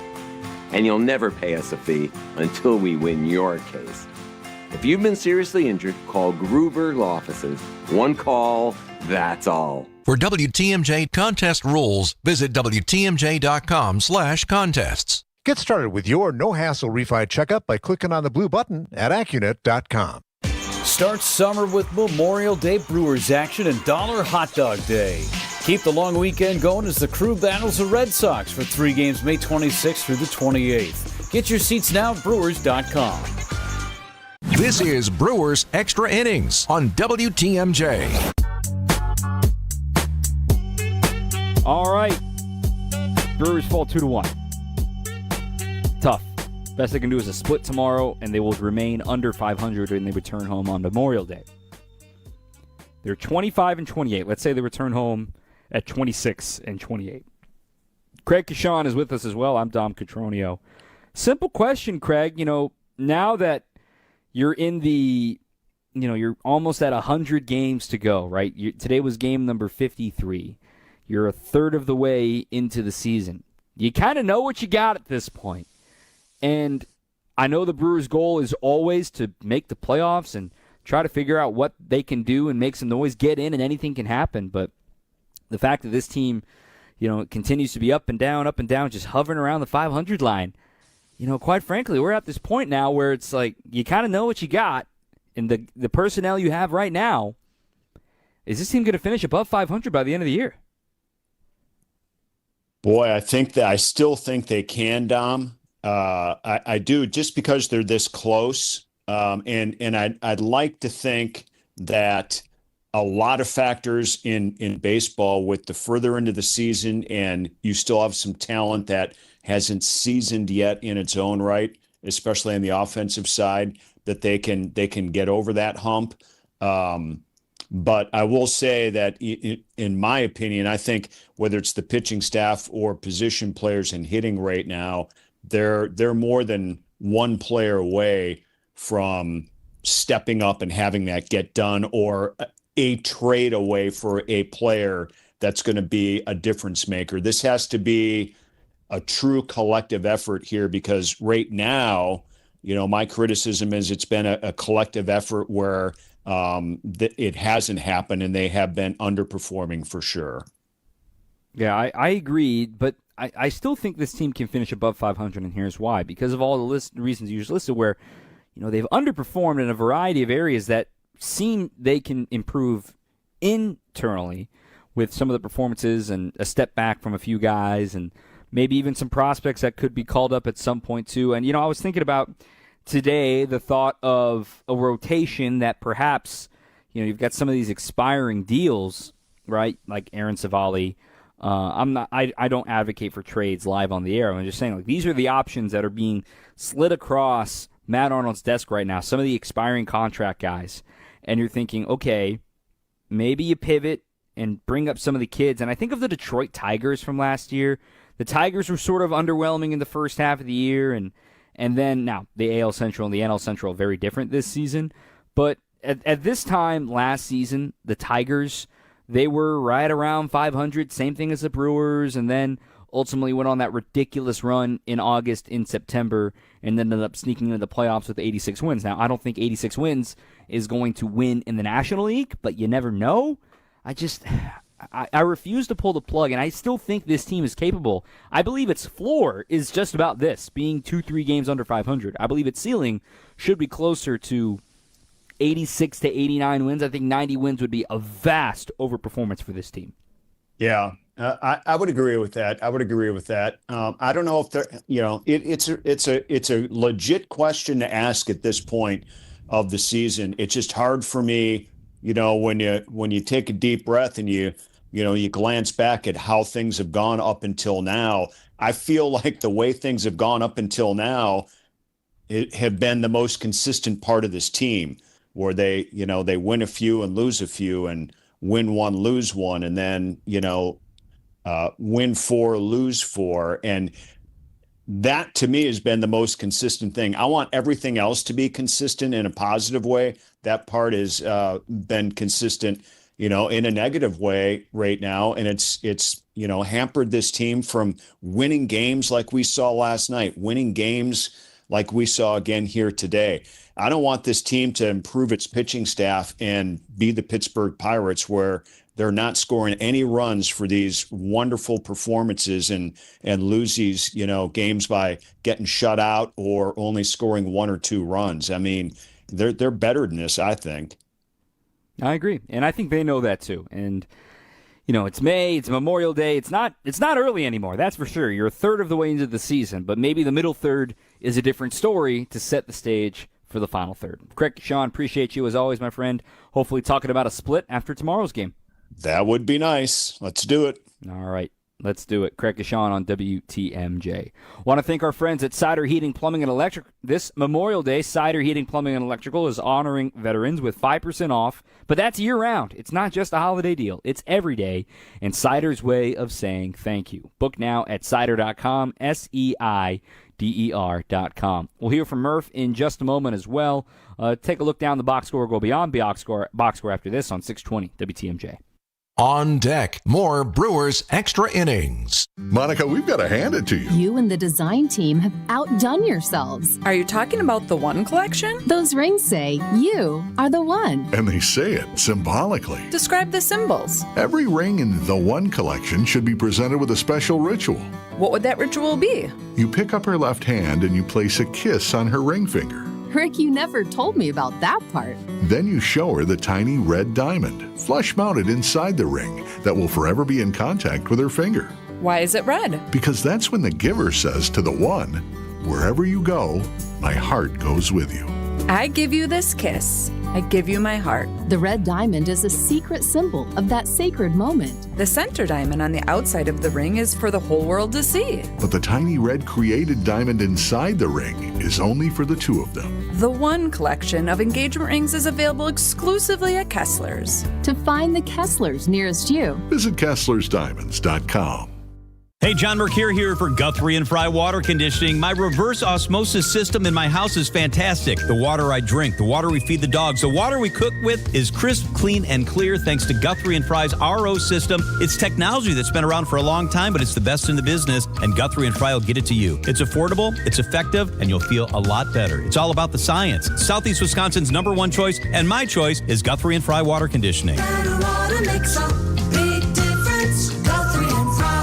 S24: And you'll never pay us a fee until we win your case. If you've been seriously injured, call Gruber Law Offices. One call, that's all.
S1: For WTMJ contest rules, visit WTMJ.com/contests.
S17: Get started with your no-hassle refi checkup by clicking on the blue button at Accunet.com.
S13: Start summer with Memorial Day Brewers action and Dollar Hot Dog Day. Keep the long weekend going as the crew battles the Red Sox for 3 games May 26th through the 28th. Get your seats now at Brewers.com.
S1: This is Brewers Extra Innings on WTMJ.
S9: All right. Brewers fall 2-1. Tough. Best they can do is a split tomorrow, and they will remain under 500 when they return home on Memorial Day. They're 25-28. Let's say they return home at 26-28. Craig Kishon is with us as well. I'm Dom Cotroneo. Simple question, Craig. Now that you're in the, you're almost at 100 games to go, right? Today was game number 53. You're a third of the way into the season. You kind of know what you got at this point. And I know the Brewers' goal is always to make the playoffs and try to figure out what they can do and make some noise, get in, and anything can happen. But the fact that this team, continues to be up and down, just hovering around the 500 line, quite frankly, we're at this point now where it's like you kind of know what you got, and the personnel you have right now, is this team going to finish above 500 by the end of the year?
S18: Boy, I still think they can, Dom. I do, just because they're this close. And I'd like to think that a lot of factors in baseball, with the further into the season, and you still have some talent that hasn't seasoned yet in its own right, especially on the offensive side, that they can get over that hump. But I will say that, in my opinion, I think whether it's the pitching staff or position players and hitting right now, they're more than one player away from stepping up and having that get done, or a trade away for a player that's going to be a difference maker. This has to be a true collective effort here, because right now, my criticism is it's been a collective effort where it hasn't happened, and they have been underperforming for sure.
S9: Yeah, I agree, but I still think this team can finish above 500, and here's why. Because of all the reasons you just listed, where they've underperformed in a variety of areas that seem they can improve internally, with some of the performances and a step back from a few guys, and maybe even some prospects that could be called up at some point too. And I was thinking about today the thought of a rotation that perhaps you've got some of these expiring deals, right? Like Aaron Savali. I don't advocate for trades live on the air. I'm just saying, these are the options that are being slid across Matt Arnold's desk right now. Some of the expiring contract guys, and you're thinking, okay, maybe you pivot and bring up some of the kids. And I think of the Detroit Tigers from last year. The Tigers were sort of underwhelming in the first half of the year, and then now the AL Central and the NL Central are very different this season. But at this time last season, the Tigers, they were right around 500, same thing as the Brewers, and then ultimately went on that ridiculous run in August, in September, and then ended up sneaking into the playoffs with 86 wins. Now, I don't think 86 wins is going to win in the National League, but you never know. I refuse to pull the plug, and I still think this team is capable. I believe its floor is just about this, being 2-3 games under 500. I believe its ceiling should be closer to 86 to 89 wins. I think 90 wins would be a vast overperformance for this team.
S18: Yeah, I would agree with that. I don't know if it's a legit question to ask at this point of the season. It's just hard for me, when you take a deep breath and you glance back at how things have gone up until now. I feel like the way things have gone up until now have been the most consistent part of this team, where they win a few and lose a few, and win one, lose one, and then, win 4, lose 4. And that to me has been the most consistent thing. I want everything else to be consistent in a positive way. That part has been consistent, in a negative way right now. And it's hampered this team from winning games like we saw last night, winning games like we saw again here today. I don't want this team to improve its pitching staff and be the Pittsburgh Pirates, where they're not scoring any runs for these wonderful performances and lose these, games by getting shut out or only scoring 1 or 2 runs. I mean, they're better than this, I think.
S9: I agree, and I think they know that too. And it's May, it's Memorial Day. It's not early anymore, that's for sure. You're a third of the way into the season, but maybe the middle third is a different story to set the stage for the final third. Craig, Sean, appreciate you as always, my friend. Hopefully talking about a split after tomorrow's game.
S18: That would be nice. Let's do it.
S9: All right. Let's do it. Craig Sean on WTMJ. Want to thank our friends at Cider Heating, Plumbing, and Electric. This Memorial Day, Cider Heating, Plumbing, and Electrical is honoring veterans with 5% off, but that's year-round. It's not just a holiday deal. It's every day, and Cider's way of saying thank you. Book now at cider.com, SEIDER.com. We'll hear from Murph in just a moment as well. Take a look down the box score, go beyond the box score after this on 620 WTMJ.
S1: On deck, more Brewers Extra Innings.
S3: Monica, we've got to hand it to you.
S6: You and the design team have outdone yourselves.
S7: Are you talking about the One Collection?
S6: Those rings say you are the one.
S3: And they say it symbolically.
S7: Describe the symbols.
S3: Every ring in the One Collection should be presented with a special ritual.
S7: What would that ritual be?
S3: You pick up her left hand and you place a kiss on her ring finger.
S6: Rick, you never told me about that part.
S3: Then you show her the tiny red diamond, flush-mounted inside the ring, that will forever be in contact with her finger.
S7: Why is it red?
S3: Because that's when the giver says to the one, wherever you go, my heart goes with you.
S7: I give you this kiss. I give you my heart.
S6: The red diamond is a secret symbol of that sacred moment.
S7: The center diamond on the outside of the ring is for the whole world to see.
S3: But the tiny red created diamond inside the ring is only for the two of them.
S7: The One Collection of engagement rings is available exclusively at Kessler's.
S6: To find the Kessler's nearest you,
S3: visit KesslersDiamonds.com.
S22: Hey, John Mercure here for Guthrie and Fry Water Conditioning. My reverse osmosis system in my house is fantastic. The water I drink, the water we feed the dogs, the water we cook with is crisp, clean, and clear thanks to Guthrie and Fry's RO system. It's technology that's been around for a long time, but it's the best in the business, and Guthrie and Fry will get it to you. It's affordable, it's effective, and you'll feel a lot better. It's all about the science. Southeast Wisconsin's #1 choice, and my choice is Guthrie and Fry Water Conditioning.
S21: Better water makes a big difference. Guthrie and Fry.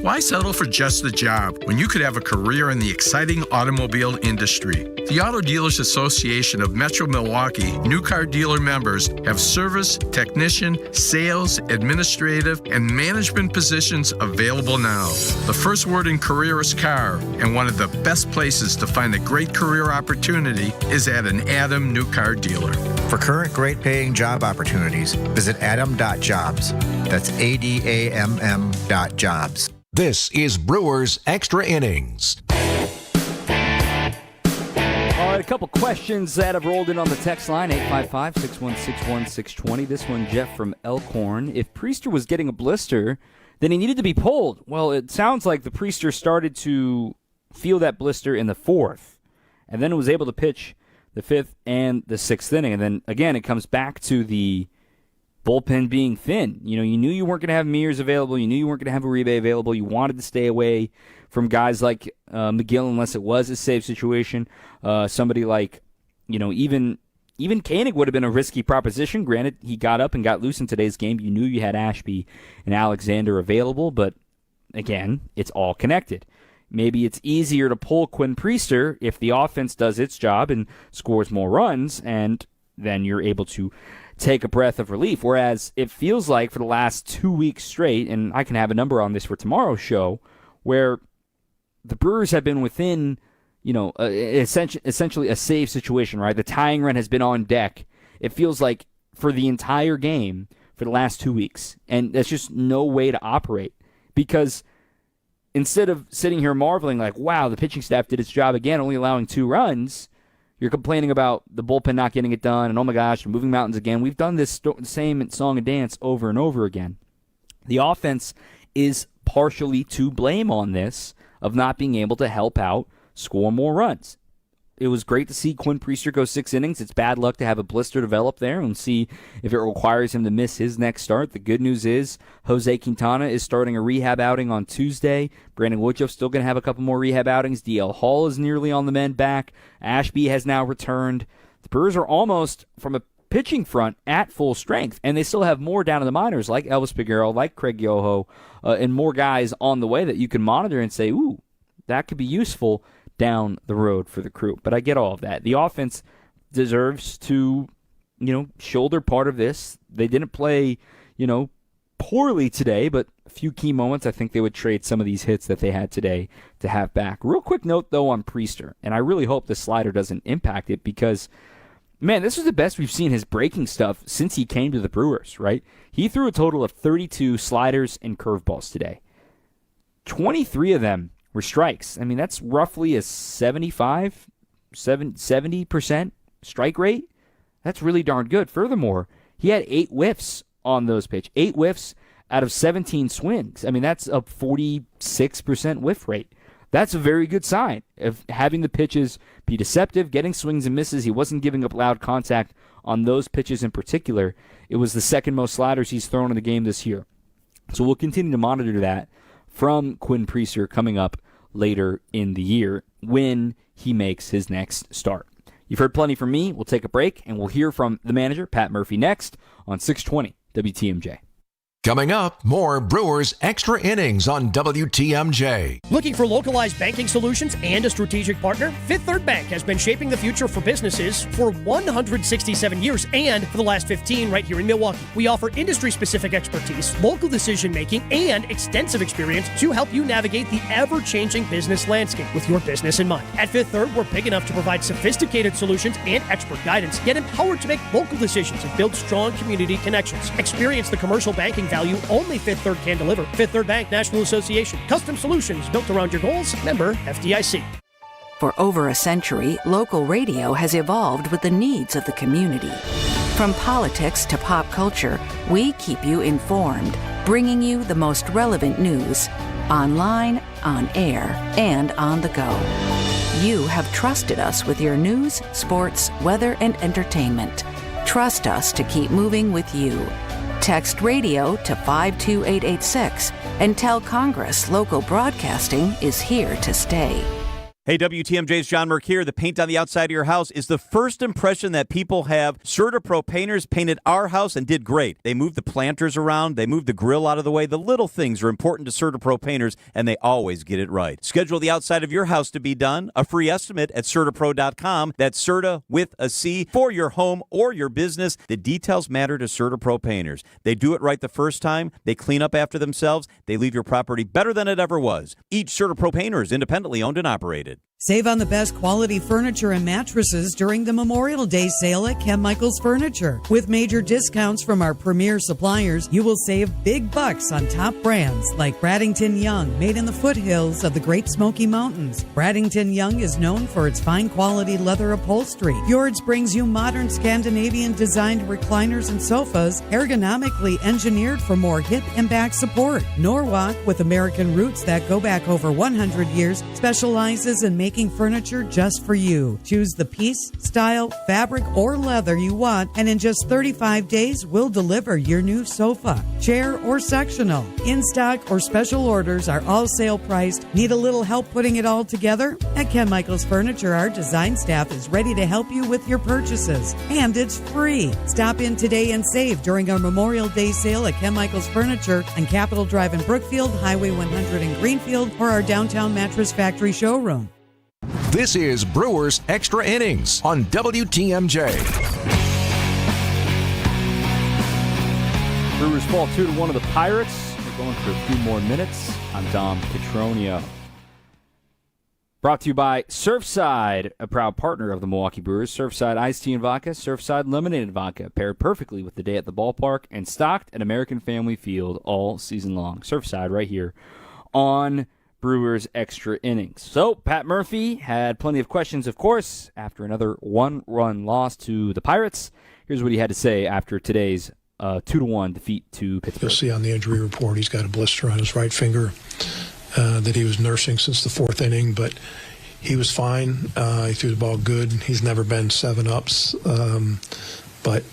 S8: Why settle for just the job when you could have a career in the exciting automobile industry? The Auto Dealers Association of Metro Milwaukee new car dealer members have service, technician, sales, administrative, and management positions available now. The first word in career is car, and one of the best places to find a great career opportunity is at an Adam new car dealer.
S25: For current great paying job opportunities, visit adam.jobs. That's ADAMM.jobs.
S1: This is Brewers Extra Innings.
S9: All right, a couple questions that have rolled in on the text line, 855-616-1620. This one, Jeff from Elkhorn. If Priester was getting a blister, then he needed to be pulled. Well, it sounds like the Priester started to feel that blister in the 4th, and then was able to pitch the 5th and the 6th inning. And then, again, it comes back to the bullpen being thin. You knew you weren't going to have Mears available. You knew you weren't going to have Uribe available. You wanted to stay away from guys like McGill unless it was a save situation. Somebody like, even Koenig would have been a risky proposition. Granted, he got up and got loose in today's game. You knew you had Ashby and Alexander available, but again, it's all connected. Maybe it's easier to pull Quinn Priester if the offense does its job and scores more runs, and then you're able to take a breath of relief. Whereas it feels like for the last 2 weeks straight, and I can have a number on this for tomorrow's show, where the Brewers have been within, essentially a save situation, right? The tying run has been on deck. It feels like for the entire game for the last 2 weeks. And that's just no way to operate. Because instead of sitting here marveling like, wow, the pitching staff did its job again, only allowing 2 runs, you're complaining about the bullpen not getting it done, and oh my gosh, moving mountains again. We've done this same song and dance over and over again. The offense is partially to blame on this of not being able to help out score more runs. It was great to see Quinn Priester go 6 innings. It's bad luck to have a blister develop there and see if it requires him to miss his next start. The good news is Jose Quintana is starting a rehab outing on Tuesday. Brandon Woodruff's still going to have a couple more rehab outings. DL Hall is nearly on the mend back. Ashby has now returned. The Brewers are almost, from a pitching front, at full strength, and they still have more down in the minors like Elvis Figueroa, like Craig Yoho, and more guys on the way that you can monitor and say, ooh, that could be useful down the road for the crew. But I get all of that. The offense deserves to, shoulder part of this. They didn't play, poorly today, but a few key moments. I think they would trade some of these hits that they had today to have back. Real quick note, though, on Priester, and I really hope the slider doesn't impact it because, man, this was the best we've seen his breaking stuff since he came to the Brewers, right? He threw a total of 32 sliders and curveballs today. 23 of them were strikes. I mean, that's roughly a 70% strike rate. That's really darn good. Furthermore, he had 8 whiffs on those pitches. 8 whiffs out of 17 swings. I mean, that's a 46% whiff rate. That's a very good sign of having the pitches be deceptive, getting swings and misses. He wasn't giving up loud contact on those pitches in particular. It was the second most sliders he's thrown in the game this year. So we'll continue to monitor that from Quinn Priester coming up later in the year when he makes his next start. You've heard plenty from me. We'll take a break, and we'll hear from the manager, Pat Murphy, next on 620 WTMJ.
S1: Coming up, more Brewers Extra Innings on WTMJ.
S10: Looking for localized banking solutions and a strategic partner? Fifth Third Bank has been shaping the future for businesses for 167 years and for the last 15 right here in Milwaukee. We offer industry-specific expertise, local decision-making, and extensive experience to help you navigate the ever-changing business landscape with your business in mind. At Fifth Third, we're big enough to provide sophisticated solutions and expert guidance, yet empowered to make local decisions and build strong community connections. Experience the commercial banking value only Fifth Third can deliver. Fifth Third Bank National Association. Custom solutions built around your goals. Member FDIC.
S11: For over a century, local radio has evolved with the needs of the community. From politics to pop culture, we keep you informed, bringing you the most relevant news, online, on air, and on the go. You have trusted us with your news, sports, weather, and entertainment. Trust us to keep moving with you. Text radio to 52886 and tell Congress local broadcasting is here to stay.
S22: Hey, WTMJ's John Merck here. The paint on the outside of your house is the first impression that people have. CertaPro Painters painted our house and did great. They moved the planters around. They moved the grill out of the way. The little things are important to CertaPro Painters, and they always get it right. Schedule the outside of your house to be done. A free estimate at CertaPro.com. That's Certa with a C for your home or your business. The details matter to CertaPro Painters. They do it right the first time. They clean up after themselves. They leave your property better than it ever was. Each CertaPro Painter is independently owned and operated.
S12: Save on the best quality furniture and mattresses during the Memorial Day sale at Ken Michaels Furniture. With major discounts from our premier suppliers, you will save big bucks on top brands like Bradington Young, made in the foothills of the Great Smoky Mountains. Bradington Young is known for its fine quality leather upholstery. Fjords brings you modern Scandinavian designed recliners and sofas, ergonomically engineered for more hip and back support. Norwalk, with American roots that go back over 100 years, specializes in making furniture just for you. Choose the piece, style, fabric, or leather you want, and in just 35 days, we'll deliver your new sofa, chair, or sectional. In-stock or special orders are all sale priced. Need a little help putting it all together? At Ken Michaels Furniture, our design staff is ready to help you with your purchases. And it's free. Stop in today and save during our Memorial Day sale at Ken Michaels Furniture on Capitol Drive in Brookfield, Highway 100 in Greenfield, or our downtown Mattress Factory showroom.
S1: This is Brewers Extra Innings on WTMJ.
S9: Brewers fall 2-1 to the Pirates. We're going for a few more minutes. I'm Dom Cotroneo. Brought to you by Surfside, a proud partner of the Milwaukee Brewers. Surfside iced tea and vodka, Surfside lemonade and vodka, paired perfectly with the day at the ballpark and stocked at American Family Field all season long. Surfside right here on Brewers Extra Innings. So, Pat Murphy had plenty of questions, of course, after another one-run loss to the Pirates. Here's what he had to say after today's 2-1 defeat to Pittsburgh.
S2: You'll see on the injury report he's got a blister on his right finger that he was nursing since the fourth inning, but he was fine. He threw the ball good. He's never been 7-ups. But,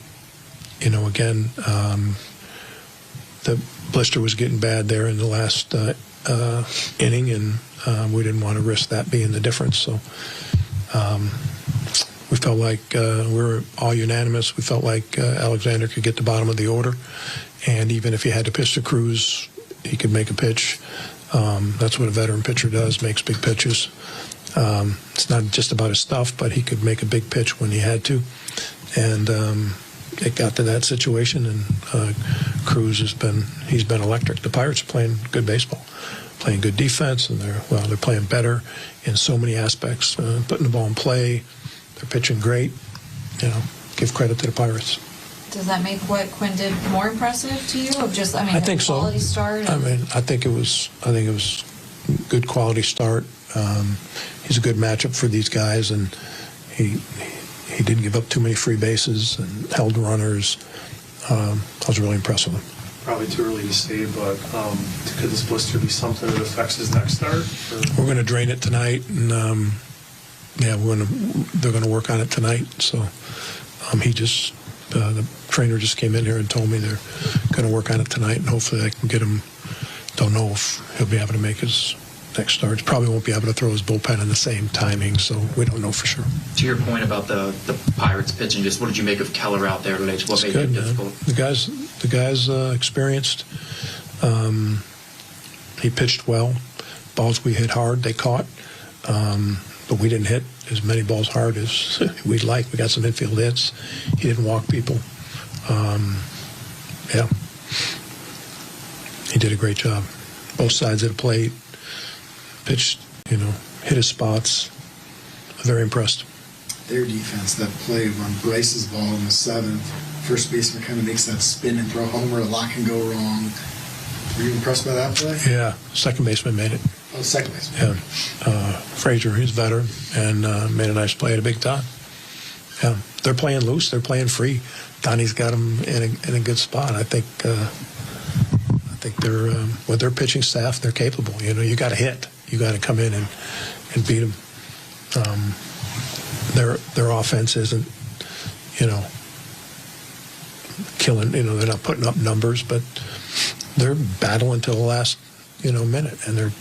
S2: again, the blister was getting bad there in the last inning, and we didn't want to risk that being the difference. So we felt like we were all unanimous. We felt like Alexander could get the bottom of the order, and even if he had to pitch to Cruz, he could make a pitch. That's what a veteran pitcher does, makes big pitches. It's not just about his stuff, but he could make a big pitch when he had to. And it got to that situation, and Cruz he's been electric. The Pirates are playing good baseball, playing good defense, and they're playing better in so many aspects, putting the ball in play. They're pitching great. Give credit to the Pirates.
S14: Does that make what Quinn did more impressive to you?
S2: I think so.
S14: Quality start.
S2: I think it was good quality start. He's a good matchup for these guys, and he didn't give up too many free bases and held runners. I was really impressed with him.
S15: Probably too early to say, but could this blister be something that affects his next start? Or?
S2: We're going to drain it tonight, and they're going to work on it tonight. So the trainer just came in here and told me they're going to work on it tonight, and hopefully I can get him. Don't know if he'll be able to make his next start. Probably won't be able to throw his bullpen in the same timing, so we don't know for sure.
S19: To your point about the Pirates pitching, just what did you make of Keller out there today? What made it difficult?
S2: The guy's experienced. He pitched well. Balls we hit hard, they caught. But we didn't hit as many balls hard as we'd like. We got some infield hits. He didn't walk people. He did a great job. Both sides of the plate. Pitched, hit his spots. Very impressed.
S20: Their defense, that play on Bryce's ball in the seventh, first baseman kind of makes that spin and throw homer. A lot can go wrong. Were you impressed by that play?
S2: Yeah, second baseman made it.
S20: Oh, second baseman.
S2: Yeah. Frazier, he's a veteran, and made a nice play at a big time. Yeah, they're playing loose. They're playing free. Donnie's got them in a good spot. I think they're with their pitching staff, they're capable. You got to hit. You got to come in and beat them. Their offense isn't, killing. They're not putting up numbers, but they're battling till the last, minute, and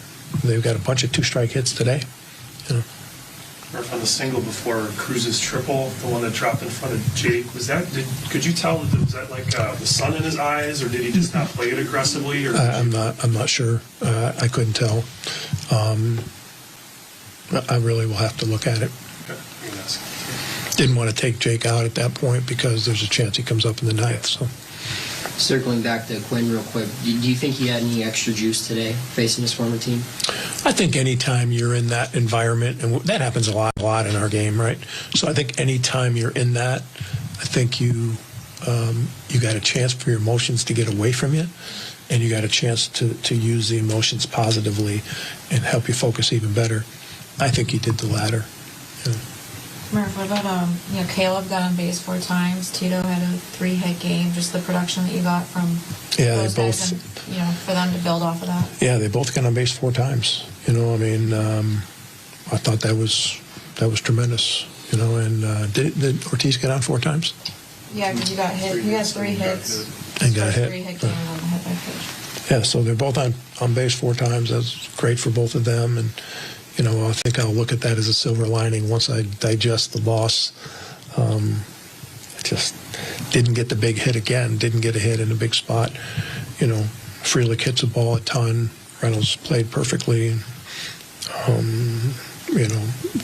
S2: they've got a bunch of two-strike hits today.
S15: Murph, on the single before Cruz's triple, the one that dropped in front of Jake, could you tell that was that like the sun in his eyes, or did he just not play it aggressively? Or
S2: I'm not sure. I couldn't tell. I really will have to look at it.
S15: Okay.
S2: Didn't want to take Jake out at that point because there's a chance he comes up in the ninth. So.
S26: Circling back to Quinn real quick, do you think he had any extra juice today facing his former team?
S2: I think anytime you're in that environment, and that happens a lot in our game, right? So I think anytime you're in that, I think you got a chance for your emotions to get away from you, and you got a chance to use the emotions positively and help you focus even better. I think he did the latter. Yeah.
S14: Murph, what about, Caleb got on base 4 times. Tito had a 3-hit game. Just the production that you got from those guys and, for them to build off of that.
S2: Yeah, they both got on base 4 times. I thought that was tremendous. And did Ortiz get on 4 times?
S14: Yeah, because you got hit. He has 3 hits.
S2: And got hit.
S14: 3-hit game on the hit by pitch.
S2: Yeah, so they're both on base 4 times. That's great for both of them. And I think I'll look at that as a silver lining once I digest the loss. Just didn't get the big hit again, didn't get a hit in a big spot. Frelick hits a ball a ton. Reynolds played perfectly.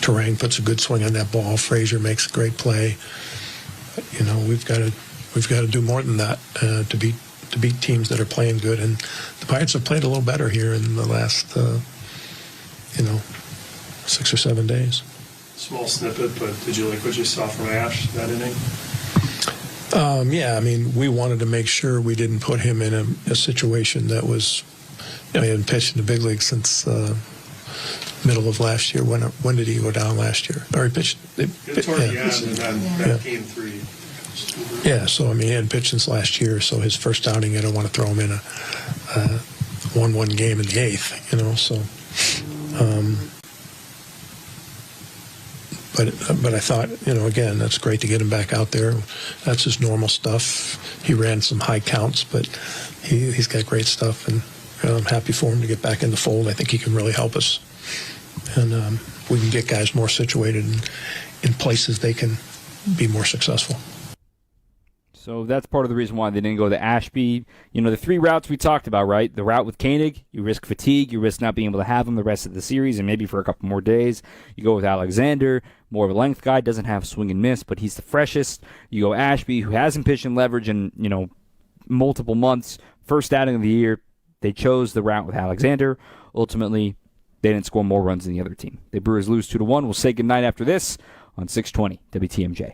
S2: Terang puts a good swing on that ball. Frazier makes a great play. We've got to do more than that to beat to beat teams that are playing good. And the Pirates have played a little better here in the last, 6 or 7 days.
S15: Small snippet, but did you like what you saw from Ash that inning?
S2: Yeah, I mean, we wanted to make sure we didn't put him in a situation that was, he hadn't pitched in the big league since middle of last year. When did he go down last year? Or he pitched?
S15: Toward the end, and then game 3.
S2: Yeah, so, I mean, he hadn't pitched since last year, so his first outing, I don't want to throw him in a 1-1 game in the 8th, so... But I thought, again, that's great to get him back out there. That's his normal stuff. He ran some high counts, but he's got great stuff, and I'm happy for him to get back in the fold. I think he can really help us. And we can get guys more situated in places they can be more successful.
S9: So that's part of the reason why they didn't go the Ashby. The 3 routes we talked about, right? The route with Koenig, you risk fatigue, you risk not being able to have him the rest of the series and maybe for a couple more days. You go with Alexander, more of a length guy, doesn't have swing and miss, but he's the freshest. You go Ashby, who hasn't pitched in leverage in, multiple months. First outing of the year, they chose the route with Alexander. Ultimately, they didn't score more runs than the other team. The Brewers lose 2-1. We'll say goodnight after this on 620 WTMJ.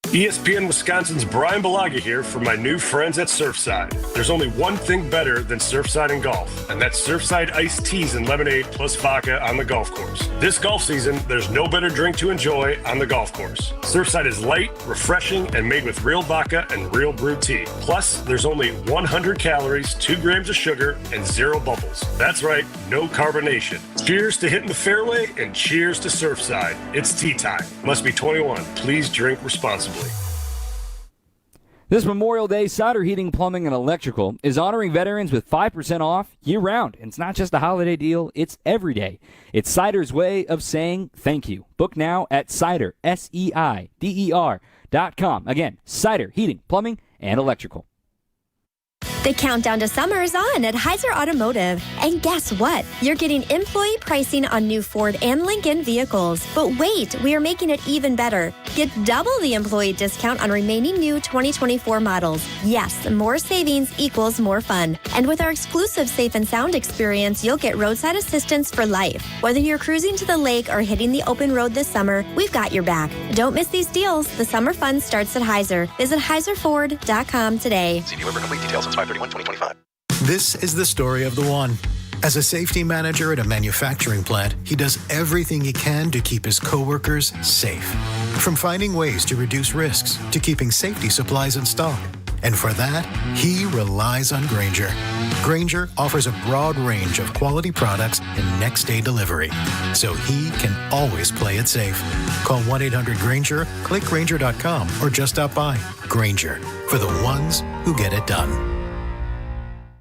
S4: ESPN Wisconsin's Brian Balaga here for my new friends at Surfside. There's only one thing better than Surfside and golf, and that's Surfside iced teas and lemonade plus vodka on the golf course. This golf season, there's no better drink to enjoy on the golf course. Surfside is light, refreshing, and made with real vodka and real brewed tea. Plus, there's only 100 calories, 2 grams of sugar, and 0 bubbles. That's right, no carbonation. Cheers to hitting the fairway, and cheers to Surfside. It's tea time. Must be 21. Please drink responsibly.
S9: This Memorial Day, Cider Heating, Plumbing, and Electrical is honoring veterans with 5% off year-round. And it's not just a holiday deal, it's every day. It's Cider's way of saying thank you. Book now at Cider, SEIDER.com. Again, Cider Heating, Plumbing, and Electrical.
S5: The countdown to summer is on at Heiser Automotive. And guess what? You're getting employee pricing on new Ford and Lincoln vehicles. But wait, we are making it even better. Get double the employee discount on remaining new 2024 models. Yes, more savings equals more fun. And with our exclusive Safe and Sound experience, you'll get roadside assistance for life. Whether you're cruising to the lake or hitting the open road this summer, we've got your back. Don't miss these deals. The summer fun starts at Heiser. Visit HeiserFord.com today.
S16: See dealer for complete details on 5/31/2025.
S17: This is the story of the one. As a safety manager at a manufacturing plant, he does everything he can to keep his coworkers safe. From finding ways to reduce risks to keeping safety supplies in stock. And for that, he relies on Grainger. Grainger offers a broad range of quality products and next-day delivery, so he can always play it safe. Call 1-800-GRAINGER, click Grainger.com, or just stop by. Grainger, for the ones who get it done.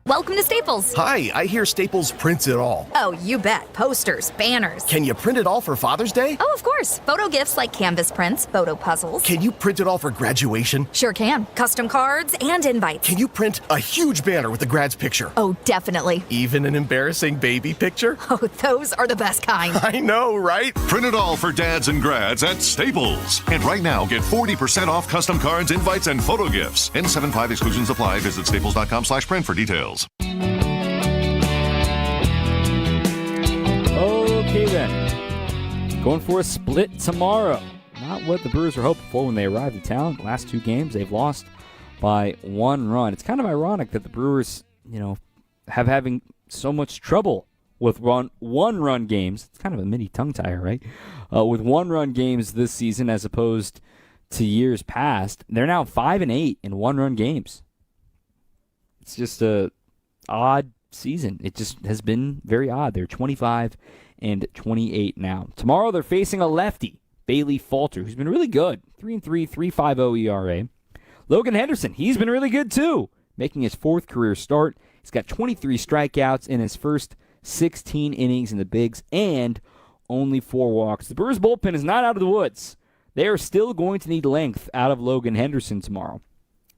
S23: Welcome to Staples.
S24: Hi, I hear Staples prints it all.
S23: Oh, you bet. Posters, banners.
S24: Can you print it all for Father's Day?
S23: Oh, of course. Photo gifts like canvas prints, photo puzzles.
S24: Can you print it all for graduation?
S23: Sure can. Custom cards and invites.
S24: Can you print a huge banner with the grad's picture?
S23: Oh, definitely.
S24: Even an embarrassing baby picture?
S23: Oh, those are the best kind.
S24: I know, right?
S27: Print it all for dads and grads at Staples. And right now, get 40% off custom cards, invites, and photo gifts. N75 exclusions apply. Visit staples.com/print for details.
S9: Okay then. Going for a split tomorrow. Not what the Brewers were hoping for when they arrived in town. The last 2 games, they've lost by 1 run. It's kind of ironic that the Brewers, having so much trouble with one-run games. It's kind of a mini tongue-tire, right? With one-run games this season as opposed to years past. They're now 5-8 in one-run games. It's just a odd season. It just has been very odd. They're 25-28 now. Tomorrow they're facing a lefty, Bailey Falter, who's been really good. 3-3, 3.50 ERA. Logan Henderson, he's been really good too, making his 4th career start. He's got 23 strikeouts in his first 16 innings in the bigs and only 4 walks. The Brewers bullpen is not out of the woods. They are still going to need length out of Logan Henderson tomorrow.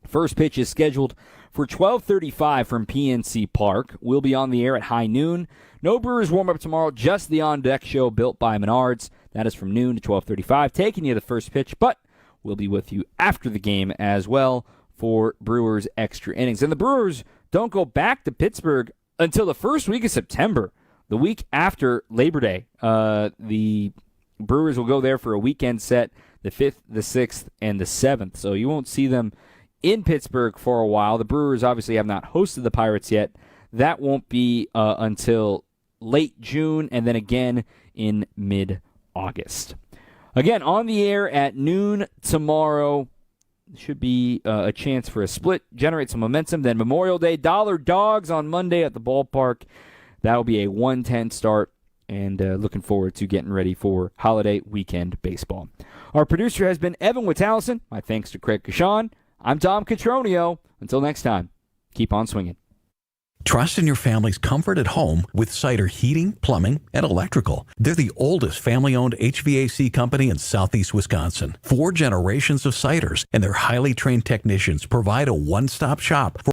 S9: First pitch is scheduled for 12:35 from PNC Park. We'll be on the air at high noon. No Brewers warm-up tomorrow, just the on-deck show built by Menards. That is from noon to 12:35, taking you to the first pitch, but we'll be with you after the game as well for Brewers Extra Innings. And the Brewers don't go back to Pittsburgh until the first week of September, the week after Labor Day. The Brewers will go there for a weekend set, the 5th, the 6th, and the 7th. So you won't see them in Pittsburgh for a while. The Brewers obviously have not hosted the Pirates yet. That won't be until late June and then again in mid-August. Again, on the air at noon tomorrow. Should be a chance for a split, generate some momentum. Then Memorial Day, Dollar Dogs on Monday at the ballpark. That'll be a 1:10 start, and looking forward to getting ready for holiday weekend baseball. Our producer has been Evan Wittallison. My thanks to Craig Cashon. I'm Tom Cotroneo. Until next time, keep on swinging.
S3: Trust in your family's comfort at home with Cider Heating, Plumbing, and Electrical. They're the oldest family-owned HVAC company in southeast Wisconsin. 4 generations of Ciders, and their highly trained technicians provide a one-stop shop for